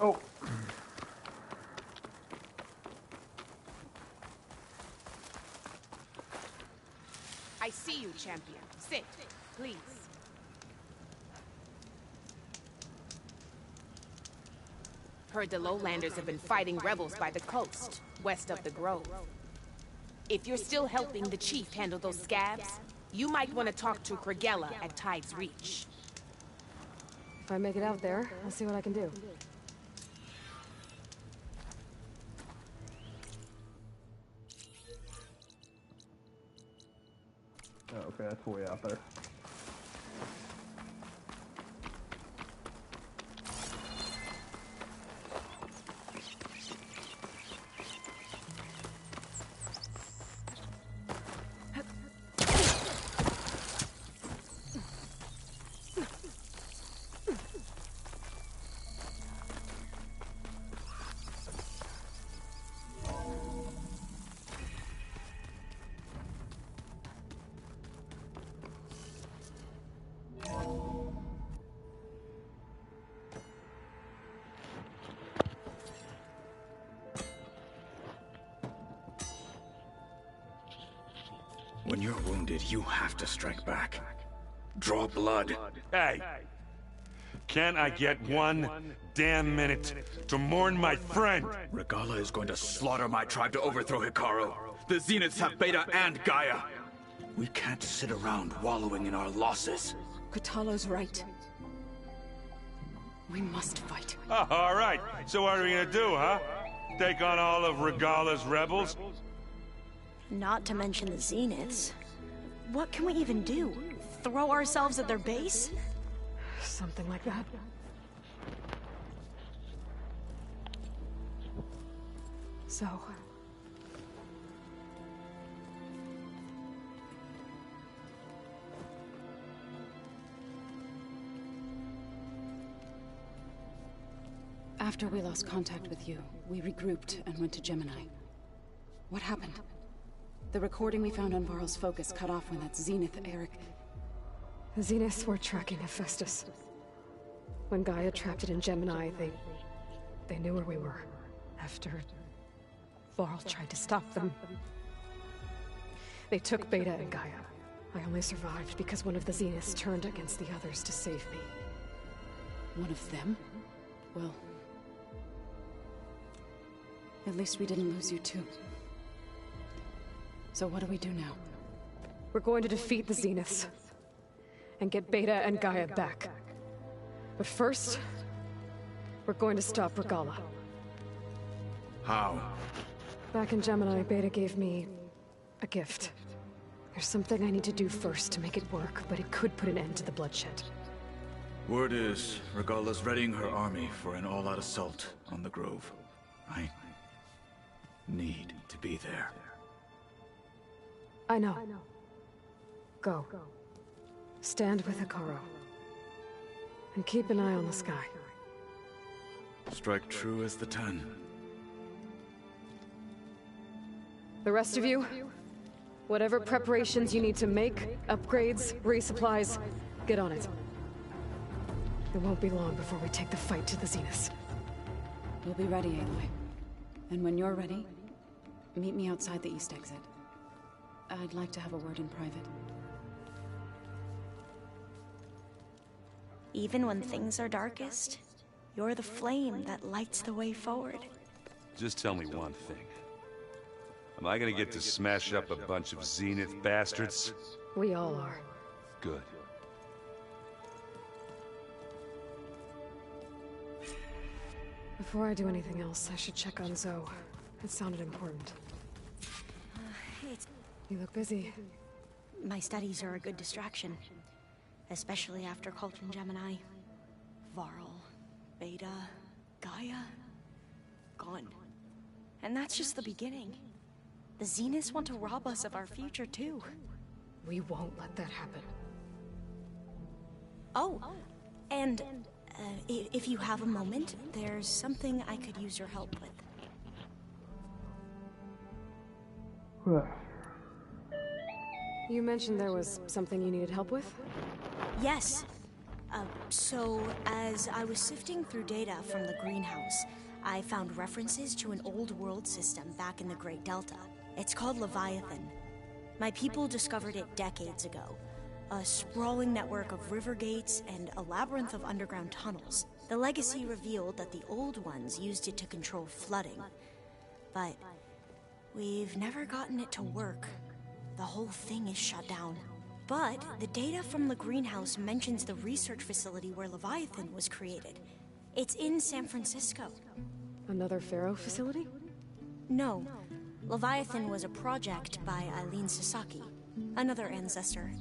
Oh. I see you, champion. Sit, please. Heard the lowlanders have been fighting rebels by the coast, west of the grove. If you're still helping the chief handle those scabs, you might want to talk to Kragella at Tide's Reach. If I make it out there, I'll see what I can do. Oh, okay, that's way out there. When you're wounded, you have to strike back. Draw blood. Hey! Can I get one damn minute to mourn my friend? Regala is going to slaughter my tribe to overthrow Hikaru. The Zeniths have Beta and Gaia. We can't sit around wallowing in our losses. Kotallo's right. We must fight. Oh, all right. So what are we gonna do, huh? Take on all of Regala's rebels? Not to mention the Zeniths. What can we even do? Throw ourselves at their base? Something like that. So... After we lost contact with you, we regrouped and went to Gemini. What happened? The recording we found on Varl's focus cut off when that Zenith Eric... The Zeniths were tracking Hephaestus. When Gaia trapped it in Gemini, they knew where we were. After Varl tried to stop them. They took Beta and Gaia. I only survived because one of the Zeniths turned against the others to save me. One of them? Well... at least we didn't lose you too. So what do we do now? We're going to defeat the Zeniths. And get Beta and Gaia back. But first... we're going to stop Regala. How? Back in Gemini, Beta gave me... a gift. There's something I need to do first to make it work, but it could put an end to the bloodshed. Word is, Regala's readying her army for an all-out assault on the Grove. I need to be there. I know. Go. Stand with Hikaru. And keep an eye on the sky. Strike true as the 10. The rest of you, whatever preparations you need to make, upgrades, resupplies, get on it. It won't be long before we take the fight to the Zenith. We'll be ready, Aloy. And when you're ready, meet me outside the east exit. I'd like to have a word in private. Even when things are darkest, you're the flame that lights the way forward. Just tell me one thing. Am I gonna get to smash up a bunch of Zenith bastards? We all are. Good. Before I do anything else, I should check on Zoe. It sounded important. You look busy. My studies are a good distraction. Especially after Cauldron Gemini. Varl, Beta, Gaia, gone. And that's just the beginning. The Zeniths want to rob us of our future, too. We won't let that happen. Oh, and if you have a moment, there's something I could use your help with. You mentioned there was something you needed help with? Yes. So, as I was sifting through data from the greenhouse, I found references to an old world system back in the Great Delta. It's called Leviathan. My people discovered it decades ago. A sprawling network of river gates and a labyrinth of underground tunnels. The legacy revealed that the old ones used it to control flooding. But we've never gotten it to work. The whole thing is shut down. But the data from the greenhouse mentions the research facility where Leviathan was created. It's in San Francisco. Another Pharaoh facility? No. Leviathan was a project by Eileen Sasaki, another ancestor.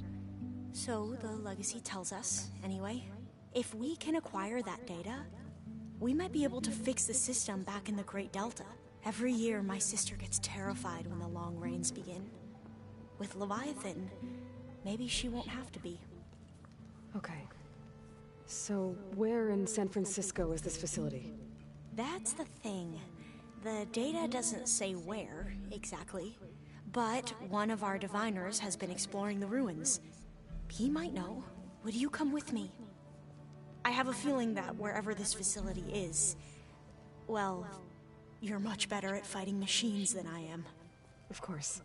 So the legacy tells us, anyway, if we can acquire that data, we might be able to fix the system back in the Great Delta. Every year, my sister gets terrified when the long rains begin. With Leviathan, maybe she won't have to be. Okay. So, where in San Francisco is this facility? That's the thing. The data doesn't say where, exactly. But one of our diviners has been exploring the ruins. He might know. Would you come with me? I have a feeling that wherever this facility is, well, you're much better at fighting machines than I am. Of course.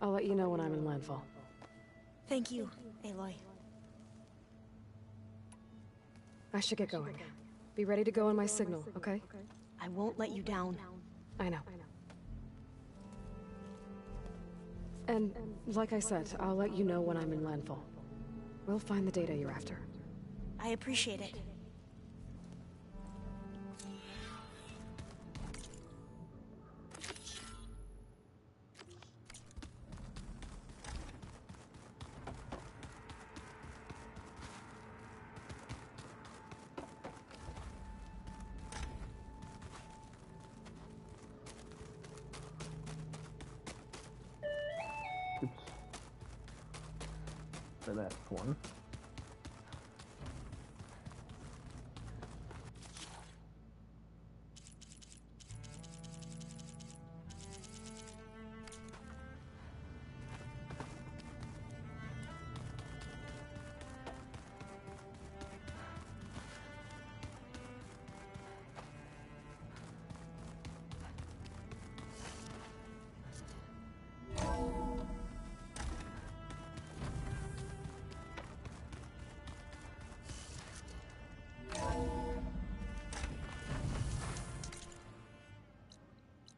I'll let you know when I'm in landfall. Thank you, Aloy. I should get going. Be ready to go on my signal, okay? I won't let you down. I know. And, like I said, I'll let you know when I'm in landfall. We'll find the data you're after. I appreciate it. Oops. So that's one.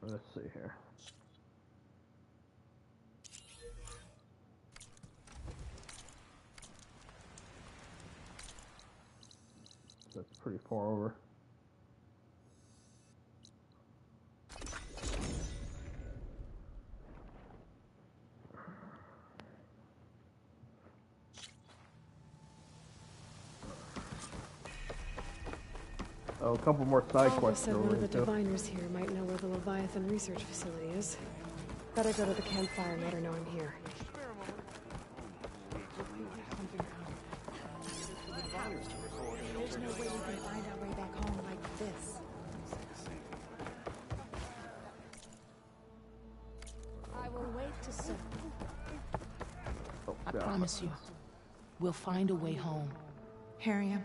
Let's see here. That's pretty far over. Oh, a couple more side quests. Said one of the diviners here might know where the Leviathan research facility is. Better go to the campfire and let her know I'm here. There's no way we can find our way back home like this. promise you, we'll find a way home. Harriam,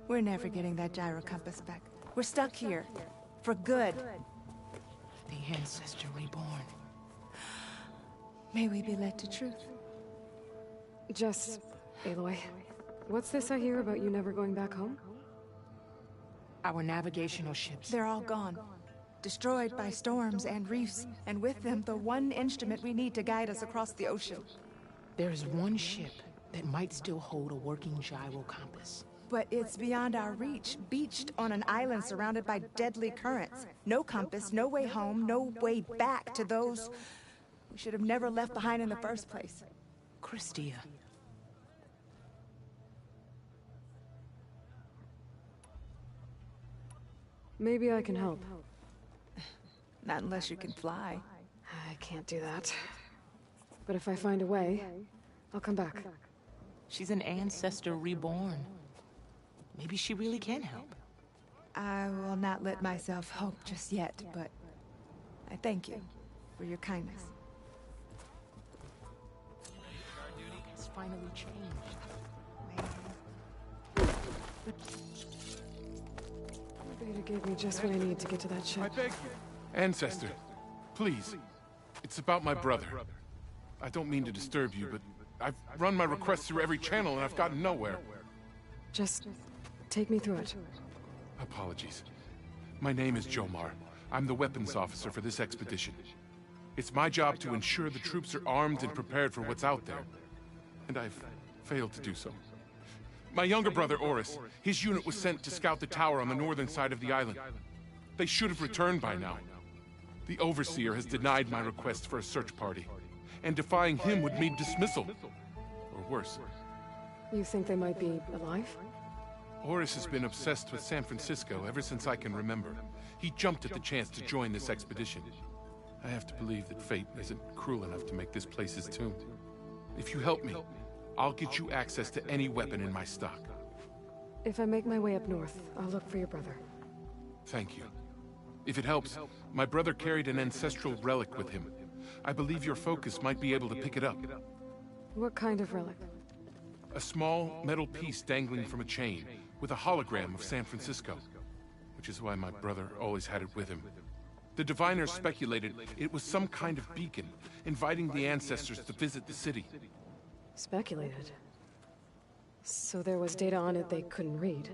we're never getting that gyro compass back. We're stuck here. For good. The Ancestor reborn. May we be led to truth. Just, Aloy, what's this I hear about you never going back home? Our navigational ships. They're all gone. Destroyed by storms and reefs, and with them the one instrument we need to guide us across the ocean. There's one ship that might still hold a working gyro compass. But it's beyond our reach, beached on an island surrounded by deadly currents. No compass, no way home, no way back to those we should have never left behind in the first place. Christia. Maybe I can help. Not unless you can fly. I can't do that. But if I find a way, I'll come back. She's an Ancestor reborn. Maybe she really can help. I will not let myself hope just yet, but I thank you for your kindness. Our duty has finally changed. Beta gave me just what I need to get to that ship. I beg you. Ancestor, please. It's about my brother. I don't mean to disturb you, but I've run my requests through every channel and I've gotten nowhere. Just take me through it. Apologies. My name is Jomar. I'm the weapons officer for this expedition. It's my job to ensure the troops are armed and prepared for what's out there. And I've failed to do so. My younger brother, Oris, his unit was sent to scout the tower on the northern side of the island. They should have returned by now. The Overseer has denied my request for a search party, and defying him would mean dismissal. Or worse. You think they might be alive? Oris has been obsessed with San Francisco ever since I can remember. He jumped at the chance to join this expedition. I have to believe that fate isn't cruel enough to make this place his tomb. If you help me, I'll get you access to any weapon in my stock. If I make my way up north, I'll look for your brother. Thank you. If it helps, my brother carried an ancestral relic with him. I believe your focus might be able to pick it up. What kind of relic? A small metal piece dangling from a chain, with a hologram of San Francisco. Which is why my brother always had it with him. The diviners speculated it was some kind of beacon, inviting the ancestors to visit the city. Speculated? So there was data on it they couldn't read?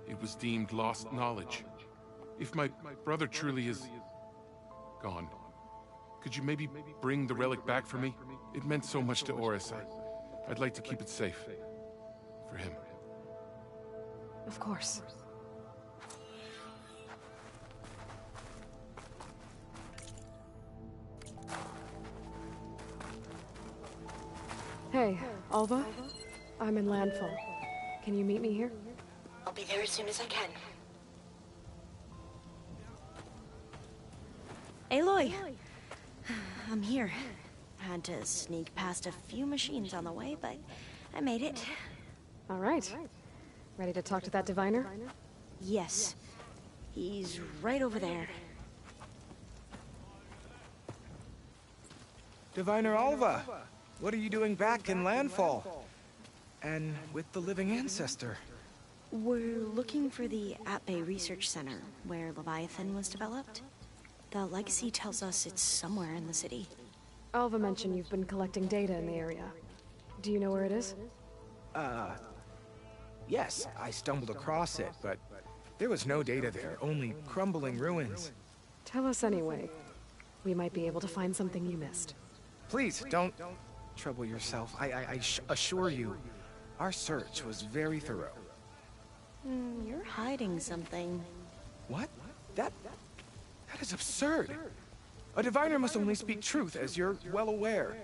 It was deemed lost knowledge. If my brother truly is gone, could you maybe bring the relic back for me? It meant so much to Oris. I'd like to keep it safe. For him. Of course. Hey, Alva? I'm in landfall. Can you meet me here? I'll be there as soon as I can. Aloy! I'm here. Had to sneak past a few machines on the way, but I made it. All right. Ready to talk to that diviner? Yes. He's right over there. Diviner Alva, what are you doing back in Landfall? And with the living ancestor? We're looking for the At-Bay Research Center, where Leviathan was developed. The legacy tells us it's somewhere in the city. Alva mentioned you've been collecting data in the area. Do you know where it is? Yes, I stumbled across it, but there was no data there, only crumbling ruins. Tell us anyway. We might be able to find something you missed. Please, don't trouble yourself. I assure you, our search was very thorough. You're hiding something. What? That is absurd. A diviner must only speak truth, as you're well aware.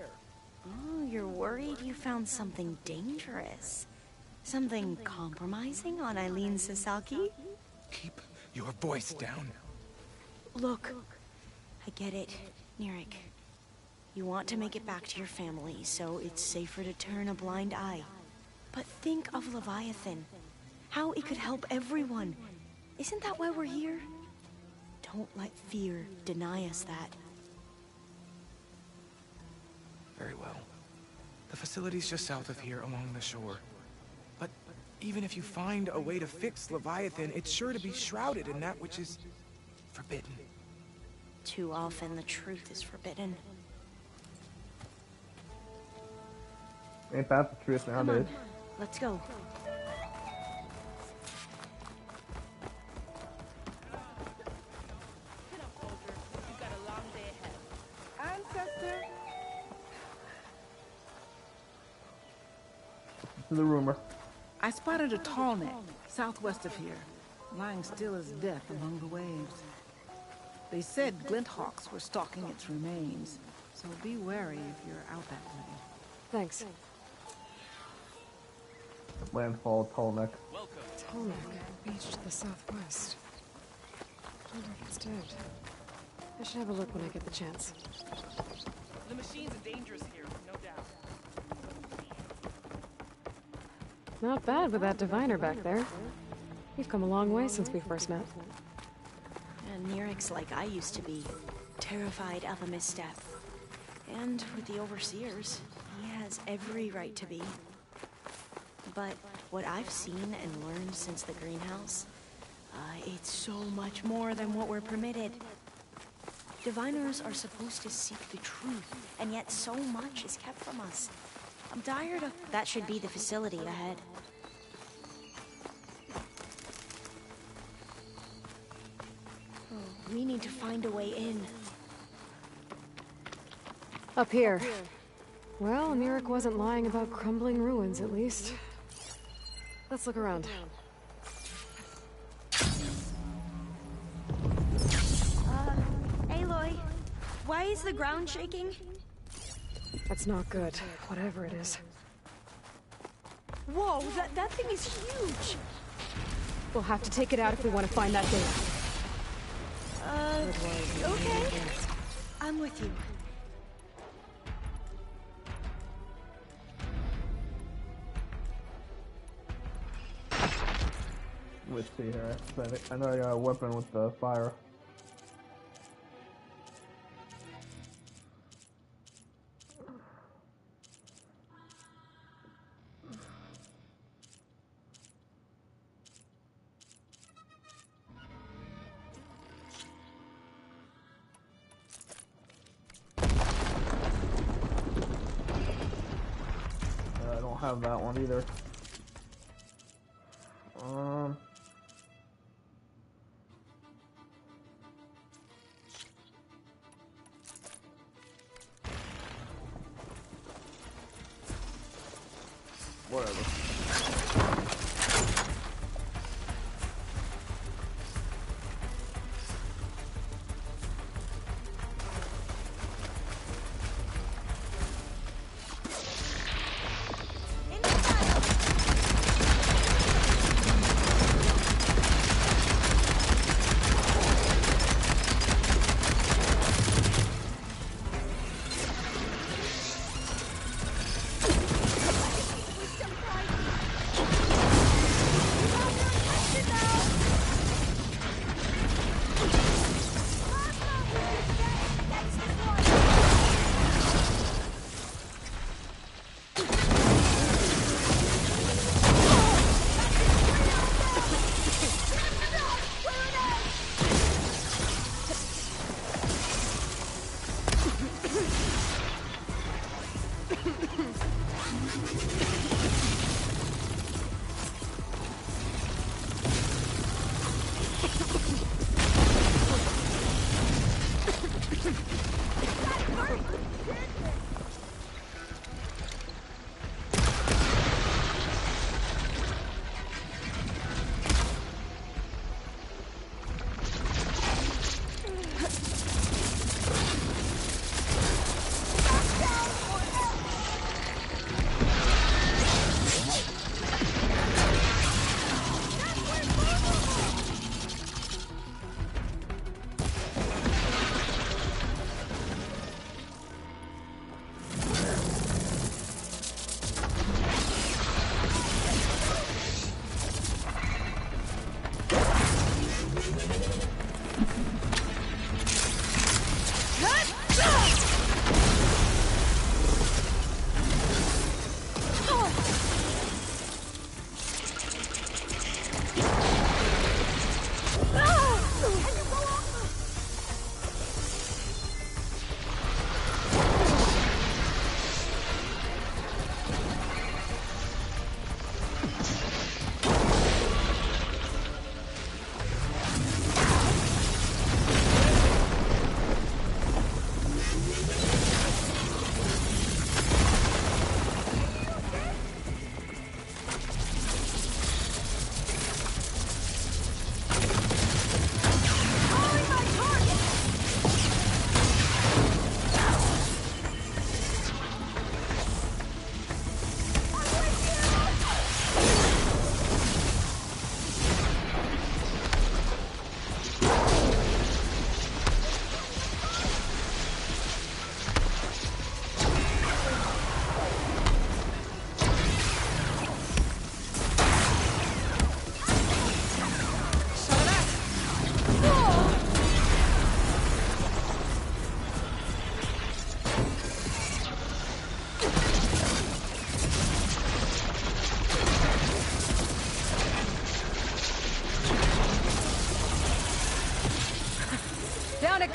Oh, you're worried you found something dangerous. Something compromising on Eileen Sasaki? Keep your voice down. Look, I get it, Nirik. You want to make it back to your family, so it's safer to turn a blind eye. But think of Leviathan. How it could help everyone. Isn't that why we're here? Don't let fear deny us that. Very well. The facility's just south of here along the shore. But even if you find a way to fix Leviathan, it's sure to be shrouded in that which is forbidden. Too often the truth is forbidden. Ain't that the truth nowadays? Let's go. Ancestor. To the rumor. I spotted a tall neck southwest of here, lying still as death among the waves. They said glinthawks were stalking its remains, so be wary if you're out that way. Thanks. Landfall, Tallneck. Tallneck, beach to the southwest. Wonder if it's dead. I should have a look when I get the chance. The machines are dangerous here, no doubt. Not bad with that diviner back there. You've come a long way since we first met. And Nerek's like I used to be, terrified of a misstep. And with the Overseers, he has every right to be. But what I've seen and learned since the greenhouse, it's so much more than what we're permitted. Diviners are supposed to seek the truth, and yet so much is kept from us. I'm tired of... That should be the facility ahead. Oh, we need to find a way in. Up here. Well, Nerek wasn't lying about crumbling ruins, at least. Let's look around. Aloy, why is the ground shaking? That's not good, whatever it is. Whoa, that thing is huge! We'll have to take it out if we want to find that data. Okay. I'm with you. Let's see here. I know I got a weapon with the fire. I don't have that one either. Whatever.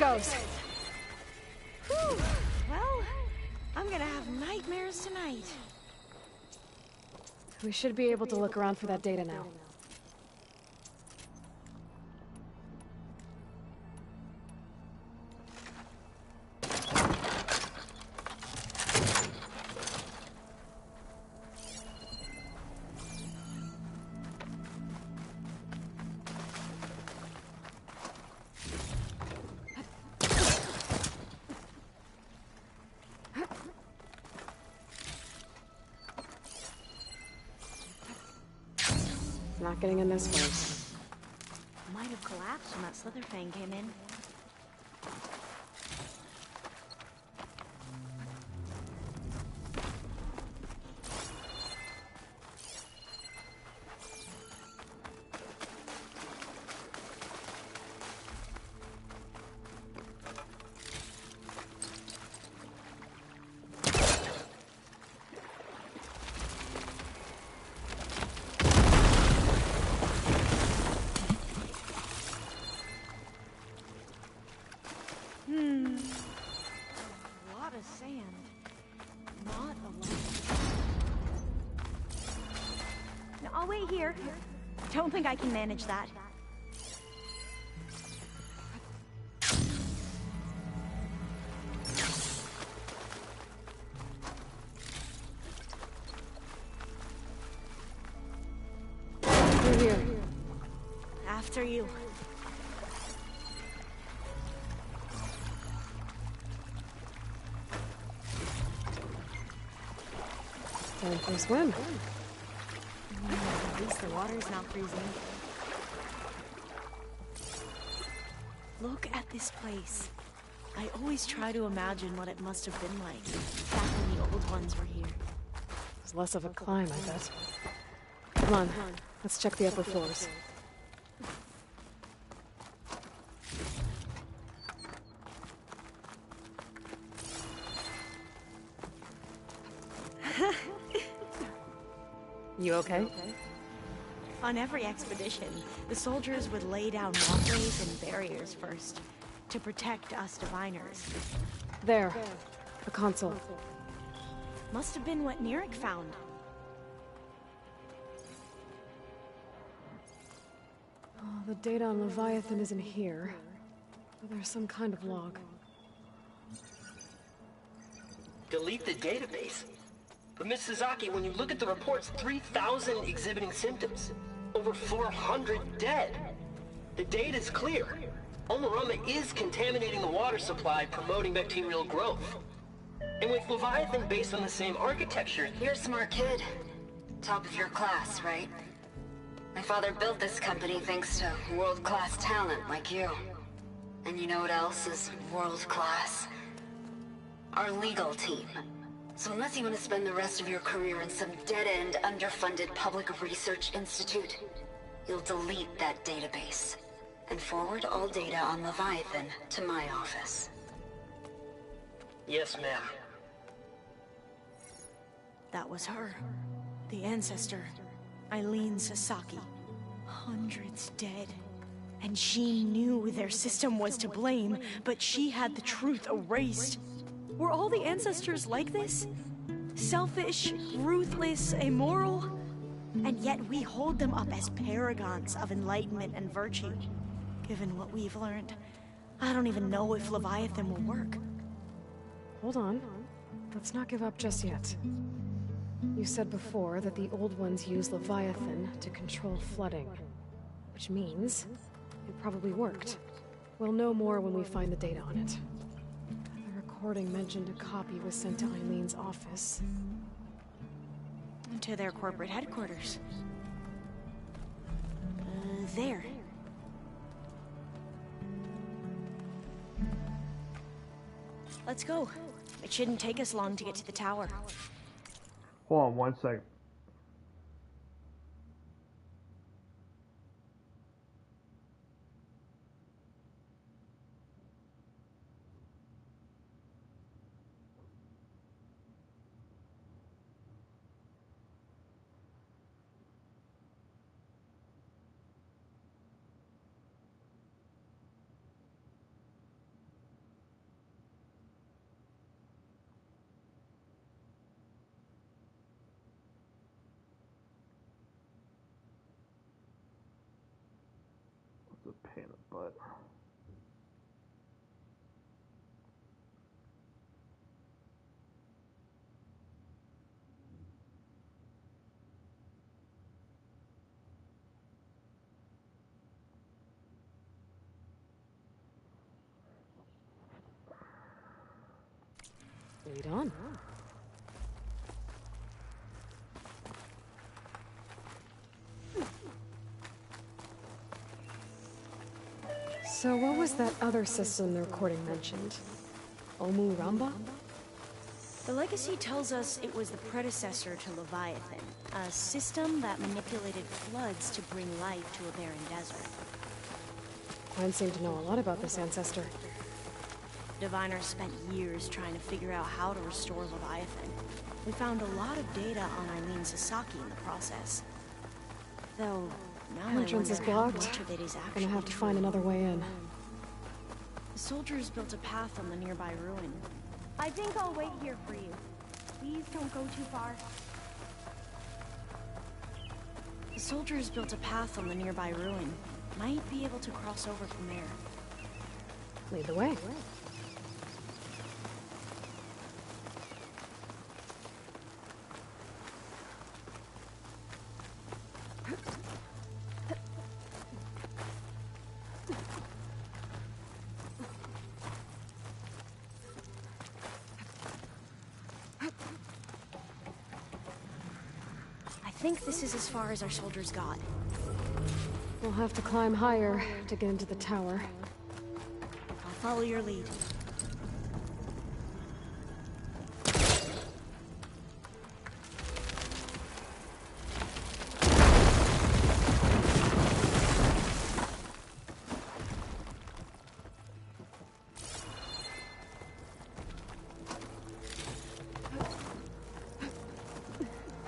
goes. Whew. Well, I'm gonna have nightmares tonight. We should be able to look around for that data now. Not getting in this way. Might have collapsed when that slither fang came in. A lot of sand. Not a lot. No, I'll wait here. Don't think I can manage that. Through here. After you. Time for a swim. At least the water's not freezing. Look at this place. I always try to imagine what it must have been like back when the old ones were here. It's less of a climb, I bet. Come on, let's check the upper floors. You okay? On every expedition, the soldiers would lay down walkways and barriers first to protect us diviners. There. A console. Must have been what Neric found. Oh, the data on Leviathan isn't here. But there's some kind of log. Delete the database. But Miss Sasaki, when you look at the reports, 3,000 exhibiting symptoms. Over 400 dead. The data's clear. Omarama is contaminating the water supply, promoting bacterial growth. And with Leviathan based on the same architecture... You're a smart kid. Top of your class, right? My father built this company thanks to world-class talent like you. And you know what else is world-class? Our legal team. So unless you want to spend the rest of your career in some dead-end, underfunded public research institute, you'll delete that database and forward all data on Leviathan to my office. Yes, ma'am. That was her. The ancestor. Eileen Sasaki. Hundreds dead. And she knew their system was to blame, but she had the truth erased. Were all the ancestors like this? Selfish, ruthless, immoral? And yet we hold them up as paragons of enlightenment and virtue. Given what we've learned, I don't even know if Leviathan will work. Hold on. Let's not give up just yet. You said before that the old ones use Leviathan to control flooding. Which means it probably worked. We'll know more when we find the data on it. Recording mentioned a copy was sent to Eileen's office. To their corporate headquarters. There. Let's go. It shouldn't take us long to get to the tower. Hold on one second. pain in the butt. Lead on. So what was that other system the recording mentioned? Omu Ramba? The legacy tells us it was the predecessor to Leviathan, a system that manipulated floods to bring life to a barren desert. Klein seemed to know a lot about this ancestor. Diviners spent years trying to figure out how to restore Leviathan. We found a lot of data on Eileen Sasaki in the process. Though, now Entrance is blocked. Gonna have to find another way in. The soldiers built a path on the nearby ruin. I think I'll wait here for you. Please don't go too far. The soldiers built a path on the nearby ruin. Might be able to cross over from there. Lead the way. I think this is as far as our soldiers got. We'll have to climb higher to get into the tower. I'll follow your lead.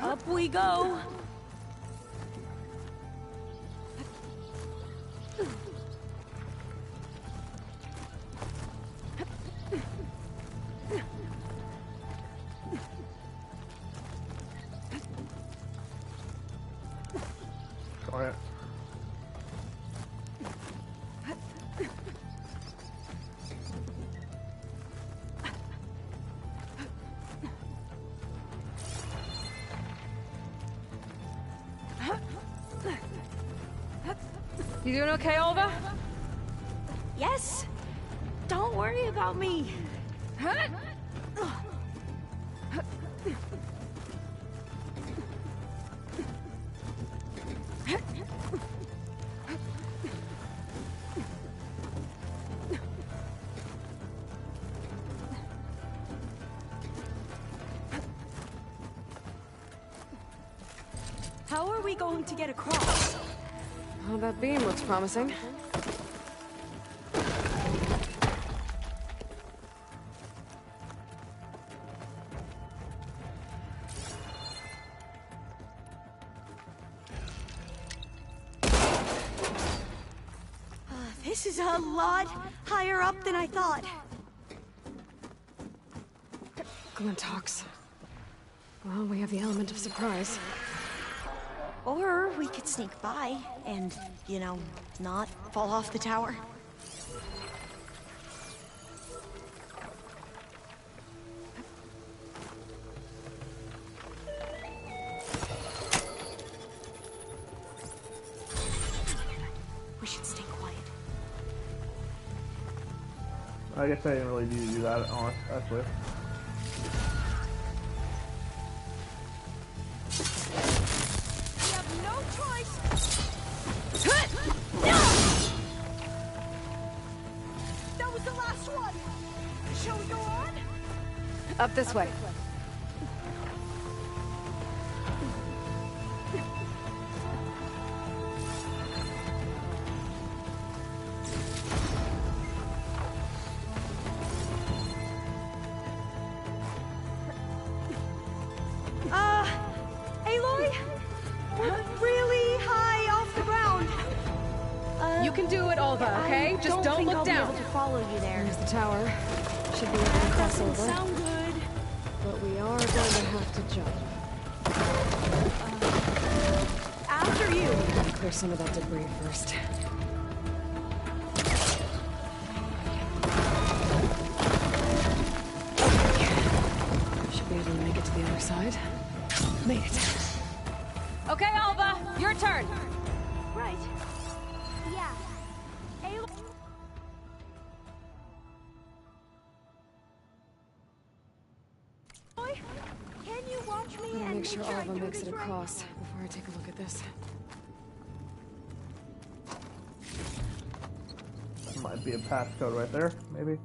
Up we go! Quiet. You doing okay, Olva? Yes! Don't worry about me! How are we going to get across? Oh, that beam looks promising. This is a lot higher up than I thought. Glinthawks. Well, we have the element of surprise. Or we could sneak by and, you know, not fall off the tower. We should stay quiet. I guess I didn't really need to do that, honestly. Up this way. Aloy? We're really high off the ground. You can do it, Olva, okay? Just don't look down. I'll be able to follow you there. There's the tower. Should be able to cross over. Sound good. But we are going to have to jump. After you. Clear some of that debris first. Made it. Okay, Alva, your turn. Right. Yeah. Aloy. Can you watch me Better and make sure I Alva do makes it this right? across before I take a look at this. That might be a passcode right there, maybe.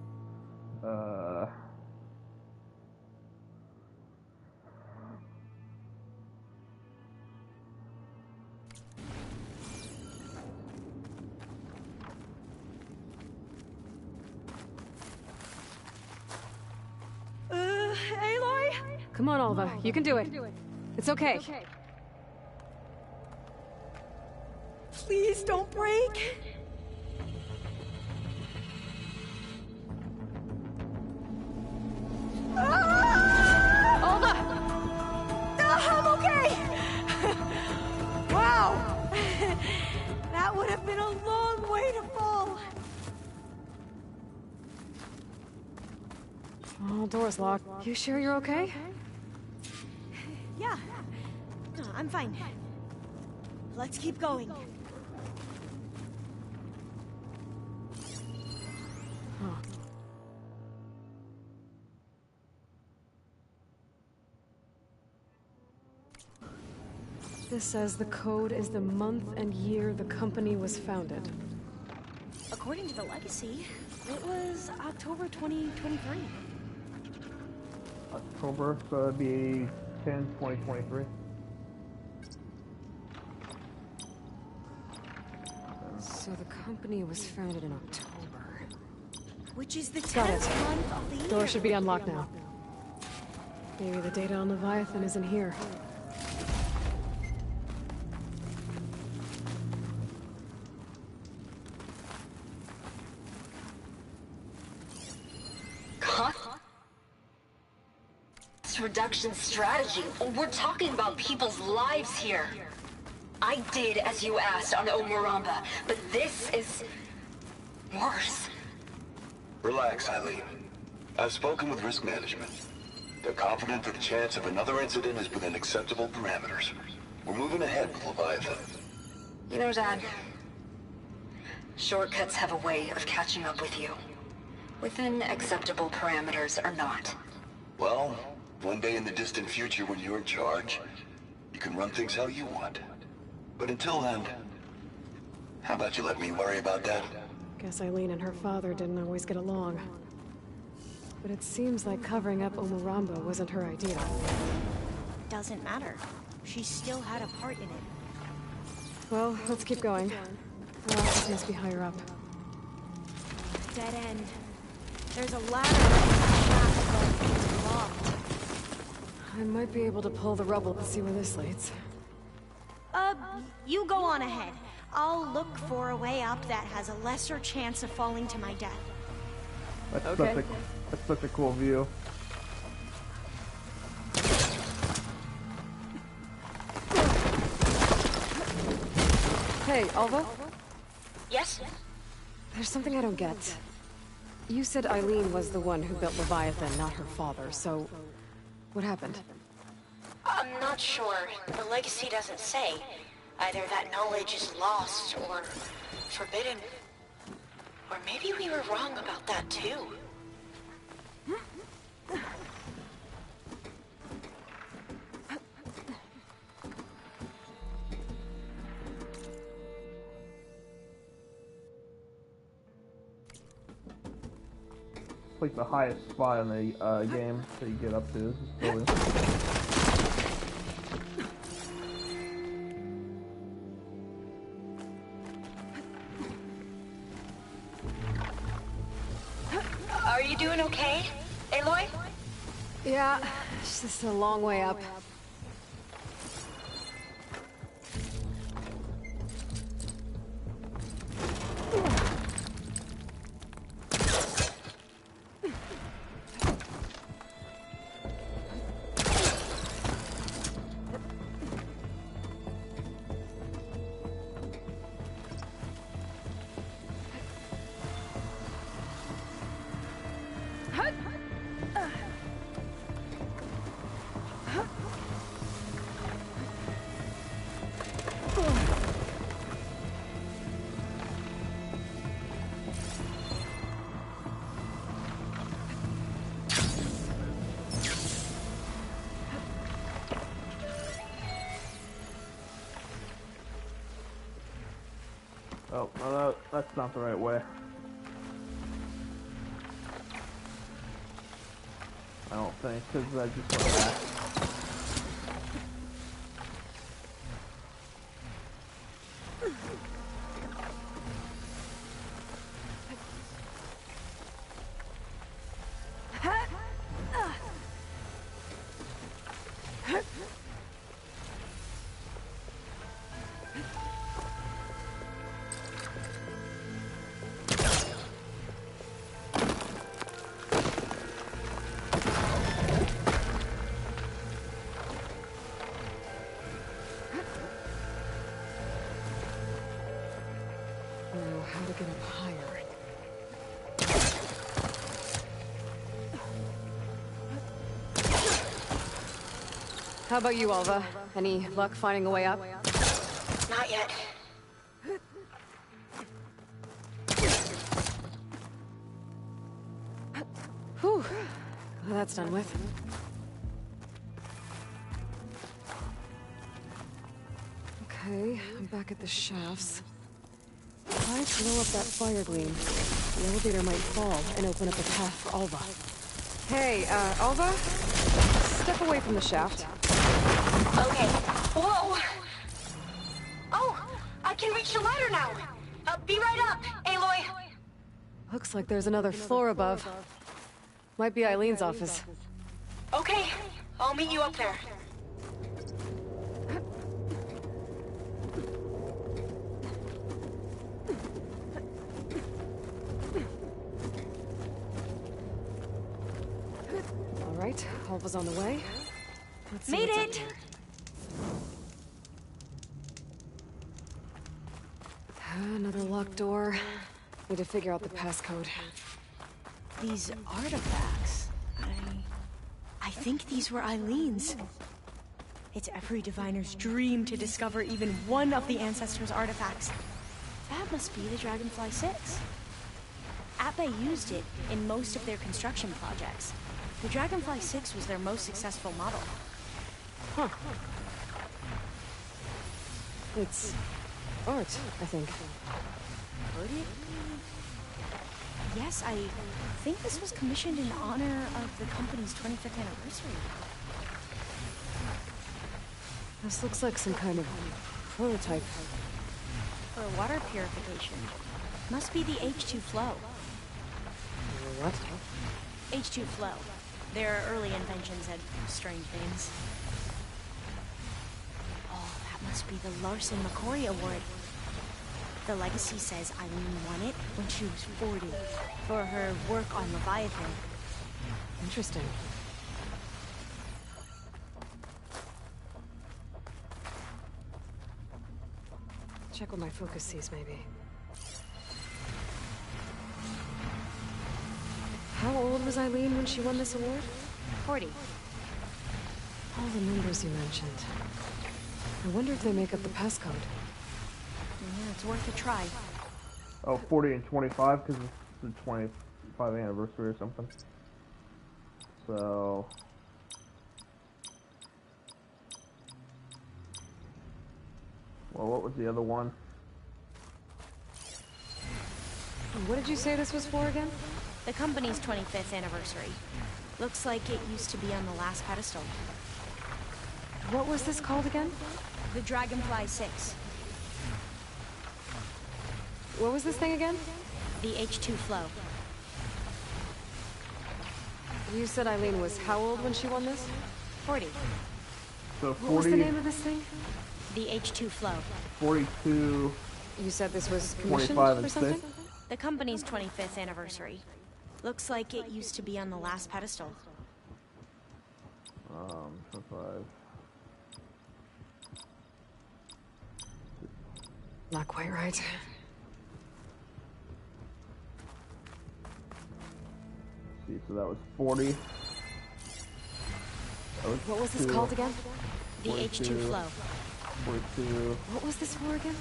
Aloy? Come on, Alva. You can do it. It's okay. Please don't break. Alva! I'm okay! Wow! That would have been a long way to fall. Oh, door's locked. You sure you're okay? Yeah. No, I'm fine. Let's keep going. Huh. This says the code is the month and year the company was founded. According to the legacy, it was October 2023. October, so it'd be 10/20/23. So the company was founded in October. Which is the Got it. 10th month of the year. Door should be unlocked now. Maybe the data on Leviathan isn't here. Cost reduction strategy. We're talking about people's lives here. I did as you asked on Omuramba, but this is worse. Relax, Eileen. I've spoken with risk management. They're confident that the chance of another incident is within acceptable parameters. We're moving ahead with Leviathan. You know, Dad, shortcuts have a way of catching up with you. Within acceptable parameters or not. Well, one day in the distant future when you're in charge, you can run things how you want. But until then, how about you let me worry about that? Guess Eileen and her father didn't always get along. But it seems like covering up Omuramba wasn't her idea. Doesn't matter. She still had a part in it. Well, let's keep going. Her office must be higher up. Dead end. There's a ladder that leads to the loft. I might be able to pull the rubble to see where this leads. You go on ahead. I'll look for a way up that has a lesser chance of falling to my death. That's such a cool view. Hey, Alva? Yes? There's something I don't get. You said Eileen was the one who built Leviathan, not her father, so... what happened? I'm not sure. The legacy doesn't say. Either that knowledge is lost or forbidden. Or maybe we were wrong about that too. It's like the highest spot in the game that you get up to. This building. Are you doing okay, Aloy? Yeah, it's just a long way up. Oh, no, that's not the right way. I don't think, because I just went back. How to get up higher. How about you, Alva? Any luck finding a way up? Not yet. Whew. Well, that's done with. Okay, I'm back at the shafts. If I blow up that fire gleam, the elevator might fall and open up a path for Alva. Hey, Alva? Step away from the shaft. Okay. Whoa! Oh! I can reach the ladder now! Be right up, Aloy! Looks like there's another floor above. Might be Eileen's office. Okay, I'll meet you up there. Alright, Alva's on the way. Let's see Made what's it! up here. Another locked door. Need to figure out the passcode. These artifacts, I think these were Eileen's. It's every diviner's dream to discover even one of the ancestors' artifacts. That must be the Dragonfly 6. Ape used it in most of their construction projects. The Dragonfly 6 was their most successful model. Huh. It's art, I think. Would it? Yes, I think this was commissioned in honor of the company's 25th anniversary. This looks like some kind of prototype. For water purification. Must be the H2 flow. What? H2 flow. Their early inventions had strange names. Oh, that must be the Larson McCory Award. The legacy says Eileen won it when she was 40 for her work on Leviathan. Interesting. Check what my focus sees, maybe. How old was Eileen when she won this award? 40. All the numbers you mentioned. I wonder if they make up the passcode. Yeah, it's worth a try. Oh, 40 and 25 because it's the 25th anniversary or something. So... Well, what was the other one? What did you say this was for again? The company's 25th anniversary. Looks like it used to be on the last pedestal. What was this called again? The Dragonfly 6. What was this thing again? The H2 flow. You said Eileen was how old when she won this? 40. So 40... What was the name of this thing? The H2 flow. 42... You said this was commissioned 25 or and something? 6? The company's 25th anniversary. Looks like it used to be on the last pedestal. 25... Not quite right. See, so that was 40. That was What was this called again? The 42, H2 flow. 42... What was this for again?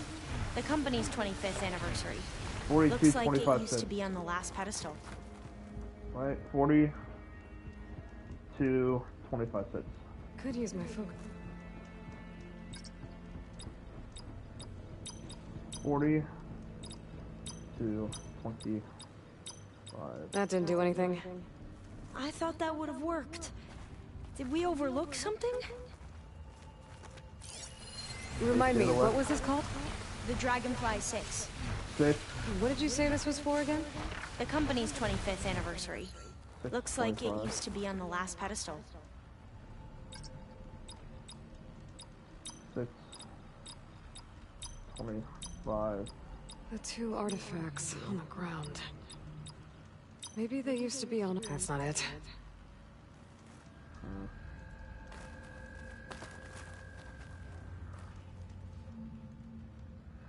The company's 25th anniversary. 42, Looks like 25 it used to be on the last pedestal. Right, 40 to 25 cents. Could use my focus. 40 2, 25. That didn't do anything. I thought that would have worked. Did we overlook something? Remind me, what was this called? The Dragonfly 6. 6. What did you say this was for again? The company's 25th anniversary. 6, Looks like it 25. used to be on the last pedestal. 6, 25. The 2 artifacts on the ground. Maybe they used to be on... That's not it.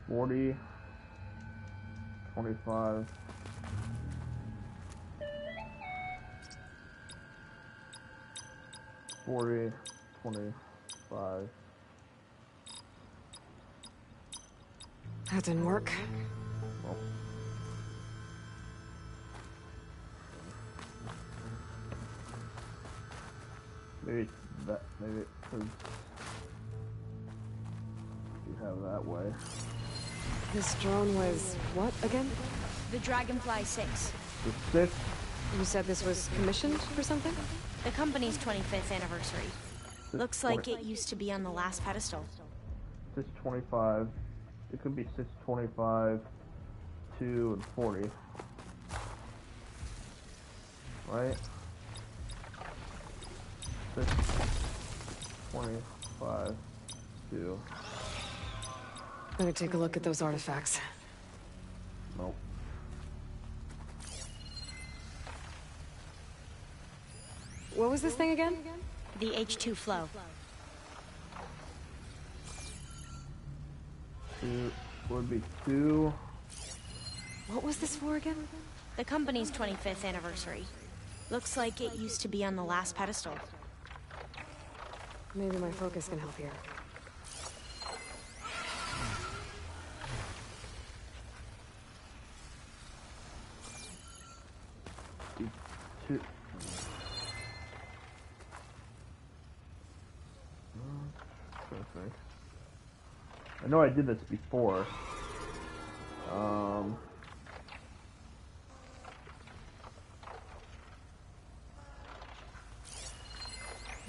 40, 25. 40, 25. That didn't work. Well. Maybe that, maybe because you have that way. This drone was what again? The Dragonfly 6. The 6? You said this was commissioned for something? The company's 25th anniversary. Looks like 20. it used to be on the last pedestal. 625. It could be 625, 2, and 40. Right? 625, 2. Better take a look at those artifacts. Nope. What was this thing again? The H2 flow. 2 would be 2. What was this for again? The company's 25th anniversary. Looks like it used to be on the last pedestal. Maybe my focus can help here. Two. Perfect. I know I did this before.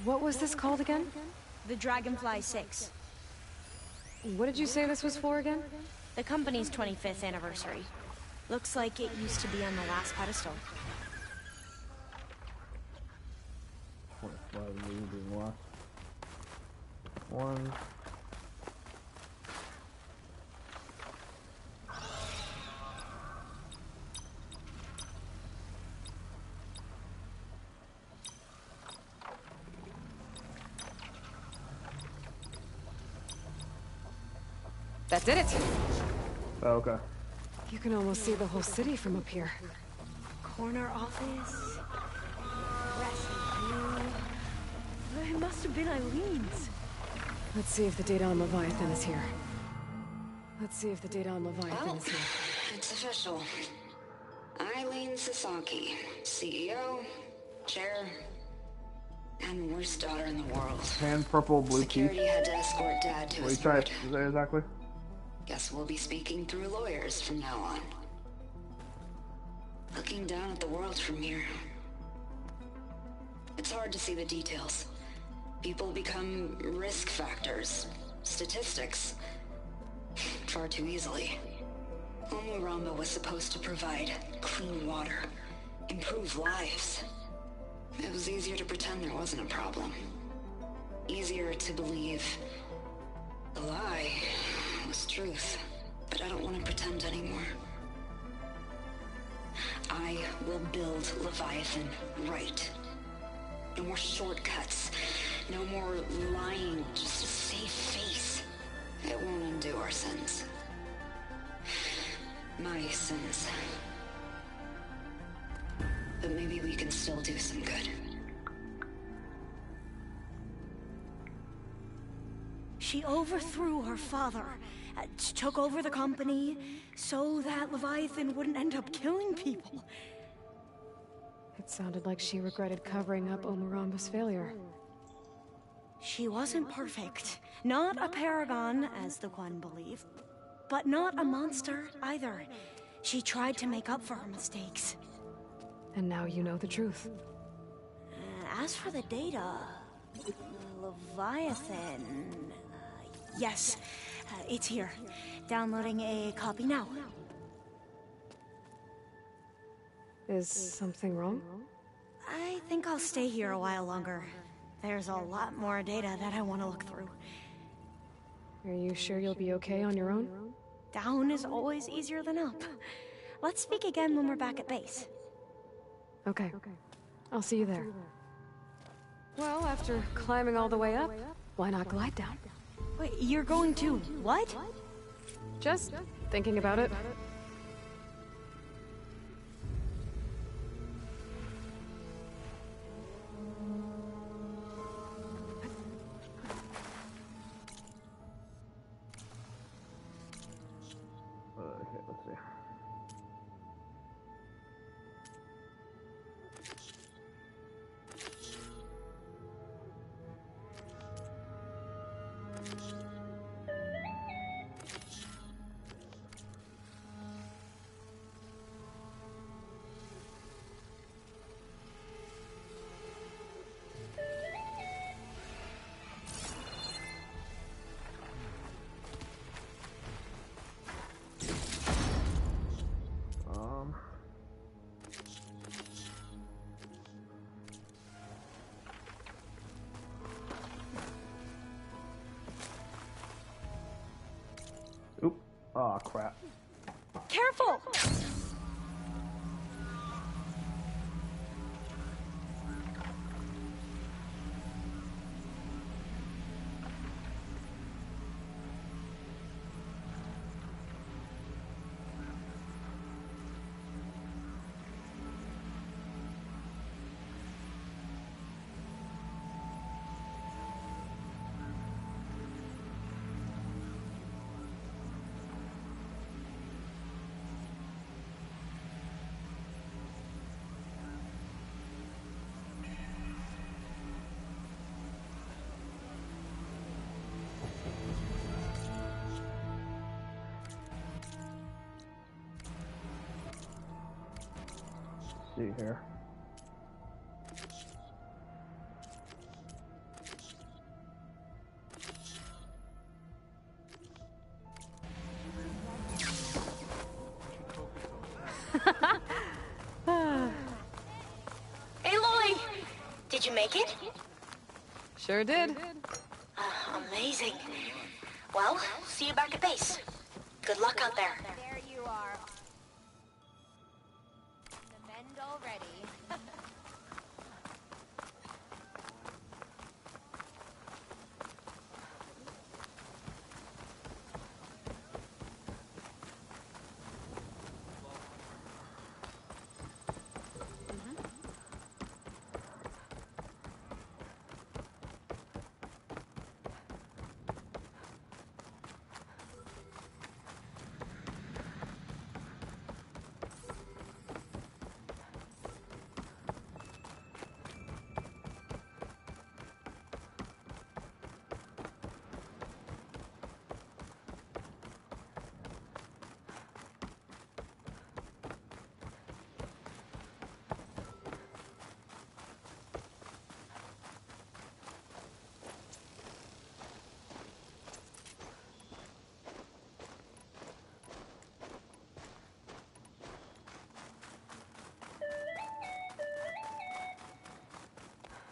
What was this called again? The Dragonfly 6. What did you say this was for again? The company's 25th anniversary. Looks like it used to be on the last pedestal. 25 being lost. 1. That did it! Oh, okay. You can almost see the whole city from up here. Corner office. It must have been Eileen's. Let's see if the data on Leviathan is here. Let's see if the data on Leviathan is here. It's official. Eileen Sasaki, CEO, chair, and worst daughter in the world. Tan, purple, blue Security teeth. had to escort Dad to What are you his trying boat. to say exactly? Guess we'll be speaking through lawyers from now on. Looking down at the world from here. It's hard to see the details. People become risk factors, statistics, far too easily. Omuramba was supposed to provide clean water, improve lives. It was easier to pretend there wasn't a problem. Easier to believe the lie was truth. But I don't want to pretend anymore. I will build Leviathan right. No more shortcuts. No more lying just to save face. It won't undo our sins. My sins. But maybe we can still do some good. She overthrew her father, took over the company, so that Leviathan wouldn't end up killing people. It sounded like she regretted covering up Omuramba's failure. She wasn't perfect. Not a paragon, as the Quan believe. But not a monster, either. She tried to make up for her mistakes. And now you know the truth. As for the data... Leviathan... yes, it's here. Downloading a copy now. Is something wrong? I think I'll stay here a while longer. There's a lot more data that I want to look through. Are you sure you'll be okay on your own? Down is always easier than up. Let's speak again when we're back at base. Okay. I'll see you there. Well, after climbing all the way up, why not glide down? Wait, you're going to what? Just thinking about it. Okay, let's see. Oop. Aw, crap. Careful! See here. Hey, Lily! Did you make it? Sure did. Amazing. Well, see you back at base. Good luck out there. There you are. The mend already.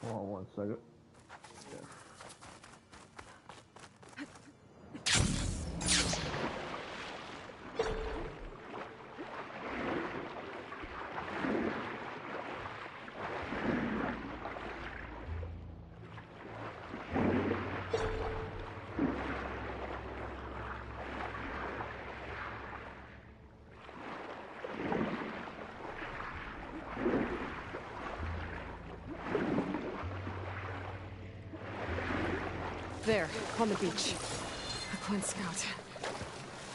Hold on one second. There, on the beach. A Quinn scout.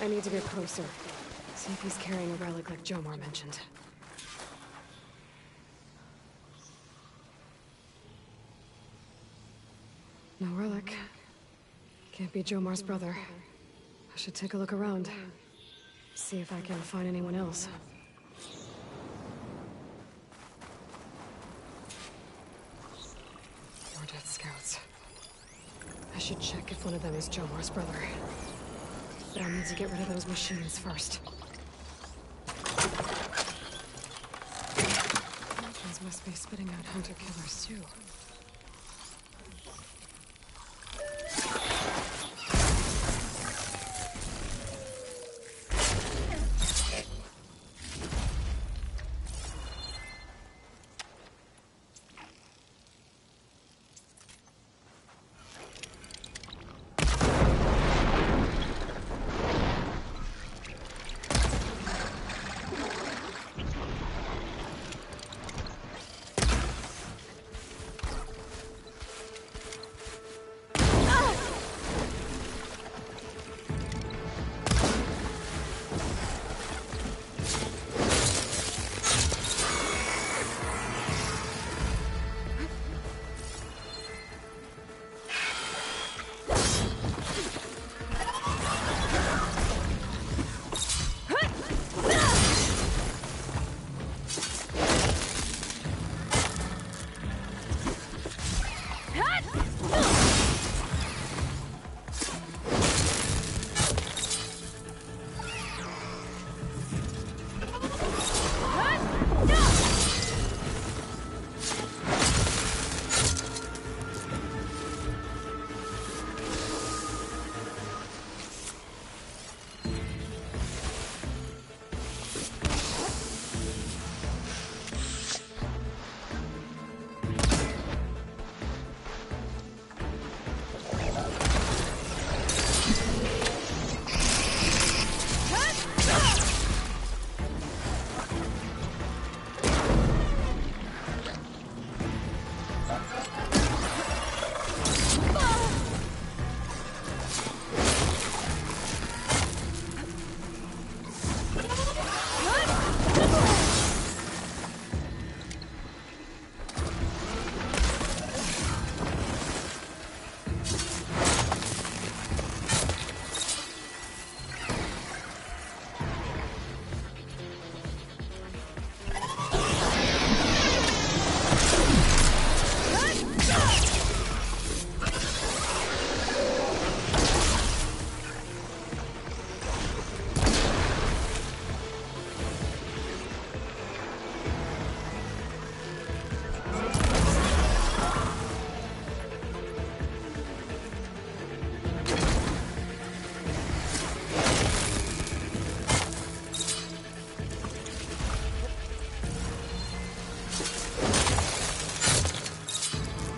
I need to get closer. See if he's carrying a relic like Jomar mentioned. No relic. Can't be Jomar's brother. I should take a look around. See if I can find anyone else. More Death Scouts. I should check if one of them is Jomar's brother. But I'll need to get rid of those machines first. These must be spitting out hunter-killers, too.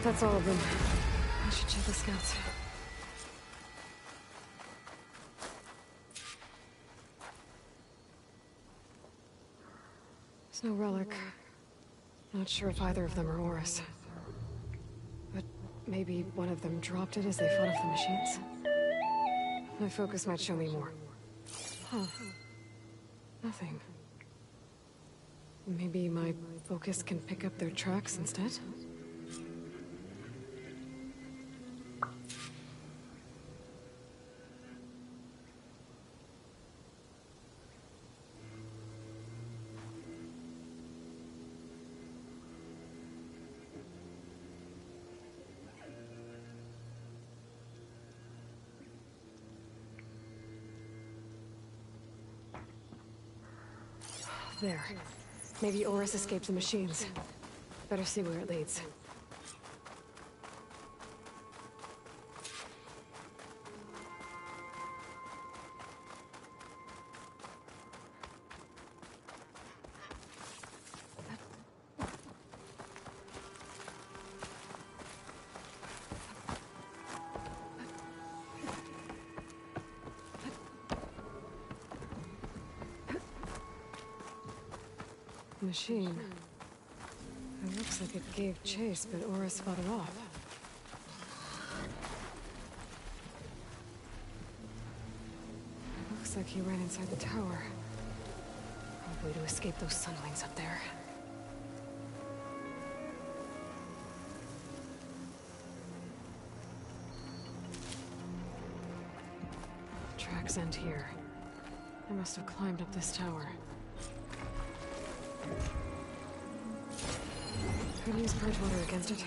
That's all of them. I should check the scouts. There's no relic. Not sure if either of them are Horus. But maybe one of them dropped it as they fought off the machines? My focus might show me more. Huh. Nothing. Maybe my focus can pick up their tracks instead? There. Maybe Horus escaped the machines. Better see where it leads. Machine. It looks like it gave chase, but Horus fought it off. Looks like he ran inside the tower. Probably to escape those sunlings up there. Tracks end here. I must have climbed up this tower. Could use Bridgewater against it.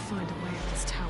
Find a way up this tower.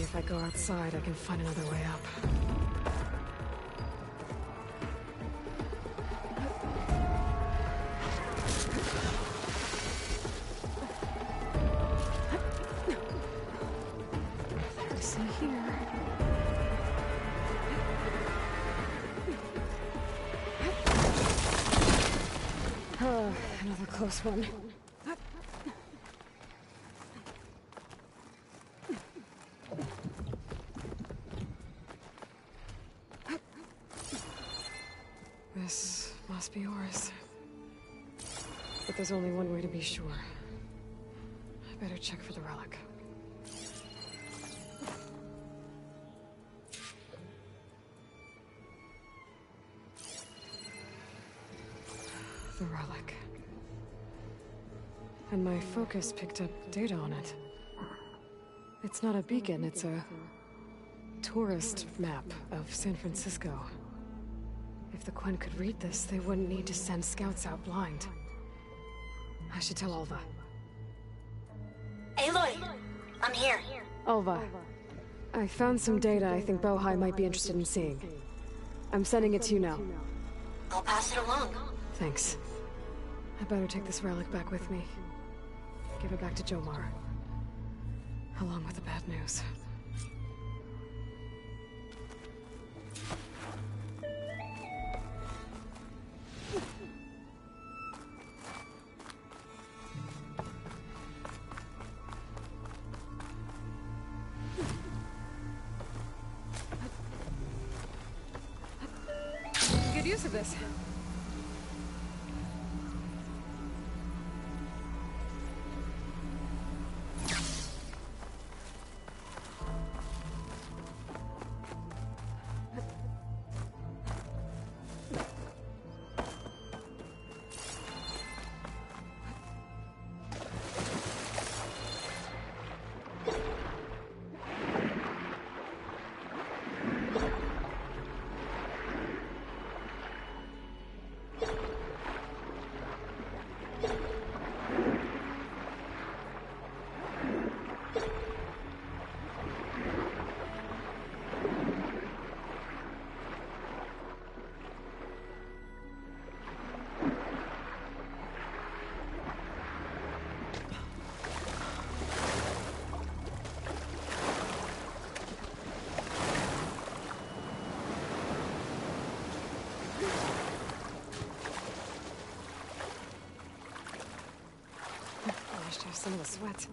If I go outside, I can find another way up. Another close one. This must be yours. But there's only one way to be sure. I better check for the relic. The relic. And my focus picked up data on it. It's not a beacon, it's a tourist map of San Francisco. If the Quen could read this, they wouldn't need to send scouts out blind. I should tell Alva. Aloy! I'm here. Alva, I found some data I think Bohai might be interested in seeing. I'm sending it to you now. I'll pass it along. Thanks. I better take this relic back with me. Give it back to Jomar. Along with the bad news. Good use of this. Some of the sweat.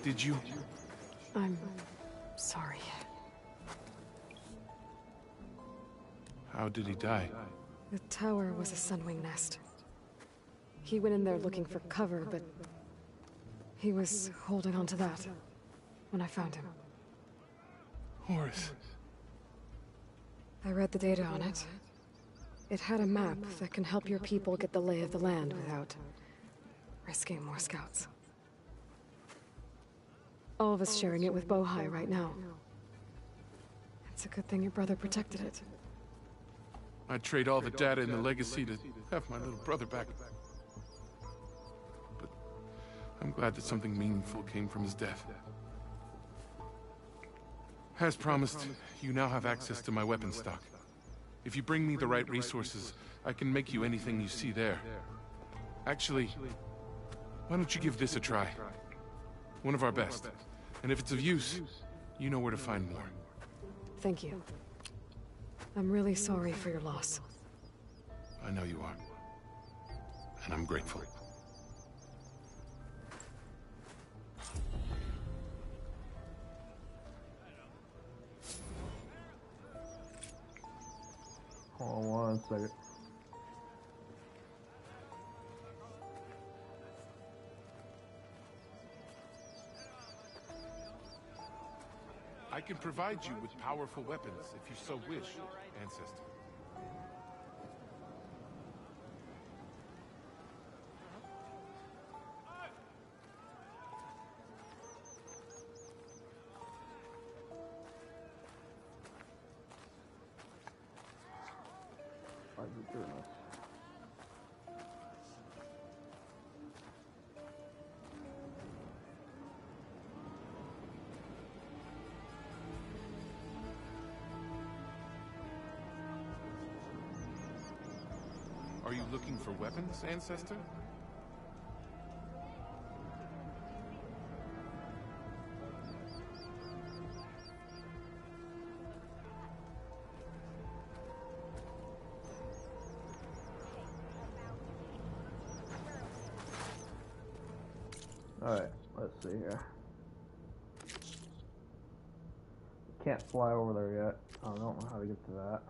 Did you? I'm sorry. How did he die? The tower was a sunwing nest. He went in there looking for cover, but he was holding on to that when I found him. Horace. I read the data on it. It had a map that can help your people get the lay of the land without risking more scouts. All of us sharing it with Bohai right now. It's a good thing your brother protected it. I'd trade all the data in the legacy to have my little brother back. But I'm glad that something meaningful came from his death. As promised, you now have access to my weapon stock. If you bring me the right resources, I can make you anything you see there. Actually, why don't you give this a try? One of our best. And if it's of use, you know where to find more. Thank you. I'm really sorry for your loss. I know you are. And I'm grateful. a second. I can provide you with powerful weapons if you so wish, Ancestor. Why is it doing this? Are you looking for weapons, Ancestor? Alright, let's see here. Can't fly over there yet. I don't know how to get to that.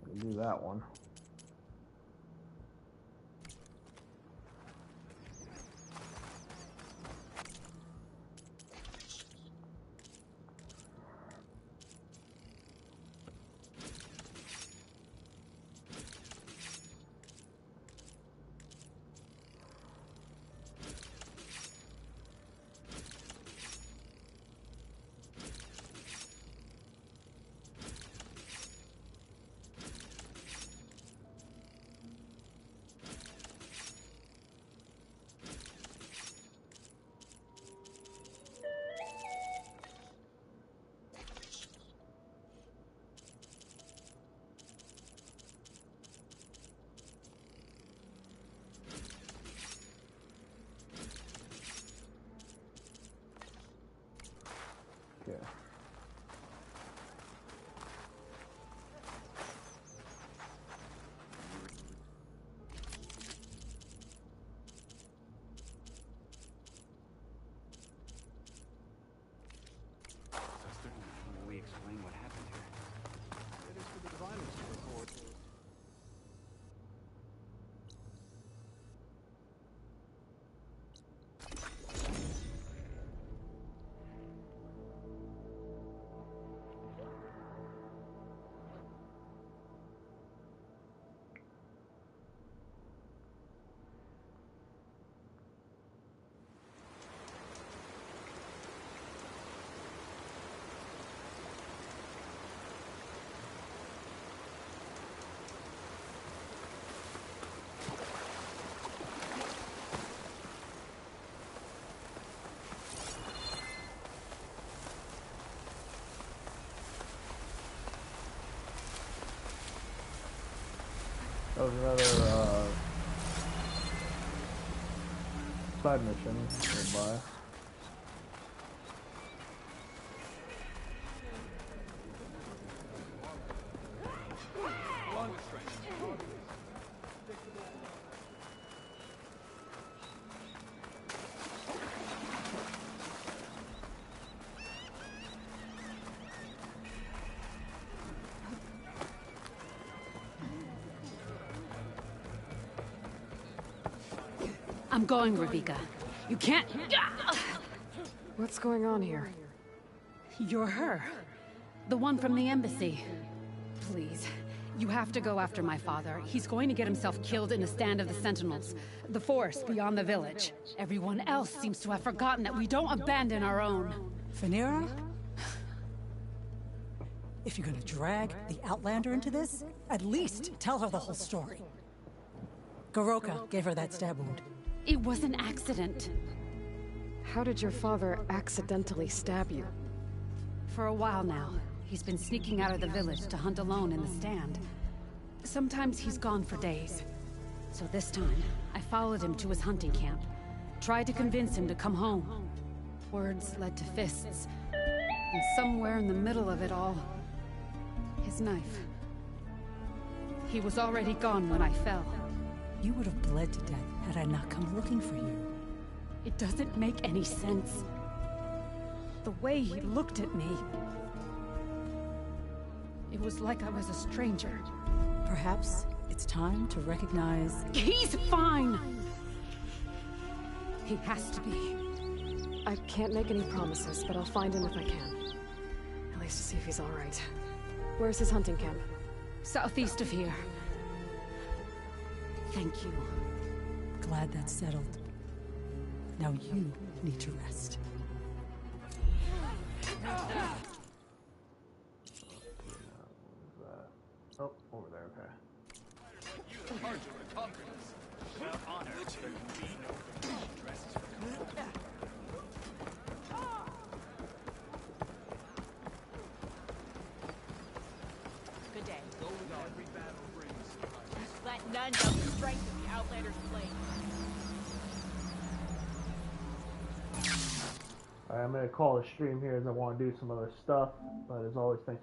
I can do that one. Okay. Will we explain what happened here? It is for the diviners to record. That was another side mission nearby. I'm going, Ravika. You can't... What's going on here? You're her. The one from the embassy. Please, you have to go after my father. He's going to get himself killed in a stand of the Sentinels. The forest beyond the village. Everyone else seems to have forgotten that we don't abandon our own. Phanera? If you're gonna drag the Outlander into this, at least tell her the whole story. Goroka gave her that stab wound. It was an accident. How did your father accidentally stab you? For a while now, he's been sneaking out of the village to hunt alone in the stand. Sometimes he's gone for days. So this time, I followed him to his hunting camp. Tried to convince him to come home. Words led to fists. And somewhere in the middle of it all, his knife. He was already gone when I fell. You would have bled to death had I not come looking for you. It doesn't make any sense. The way he looked at me. It was like I was a stranger. Perhaps it's time to recognize... He's fine! He has to be. I can't make any promises, but I'll find him if I can. At least to see if he's all right. Where's his hunting camp? Southeast of here. Thank you. Glad that's settled. Now you need to rest. Oh, over there, okay. Good day. Let none know the strength of the Outlander's blade. Alright, I'm going to call the stream here as I want to do some other stuff. But as always, thanks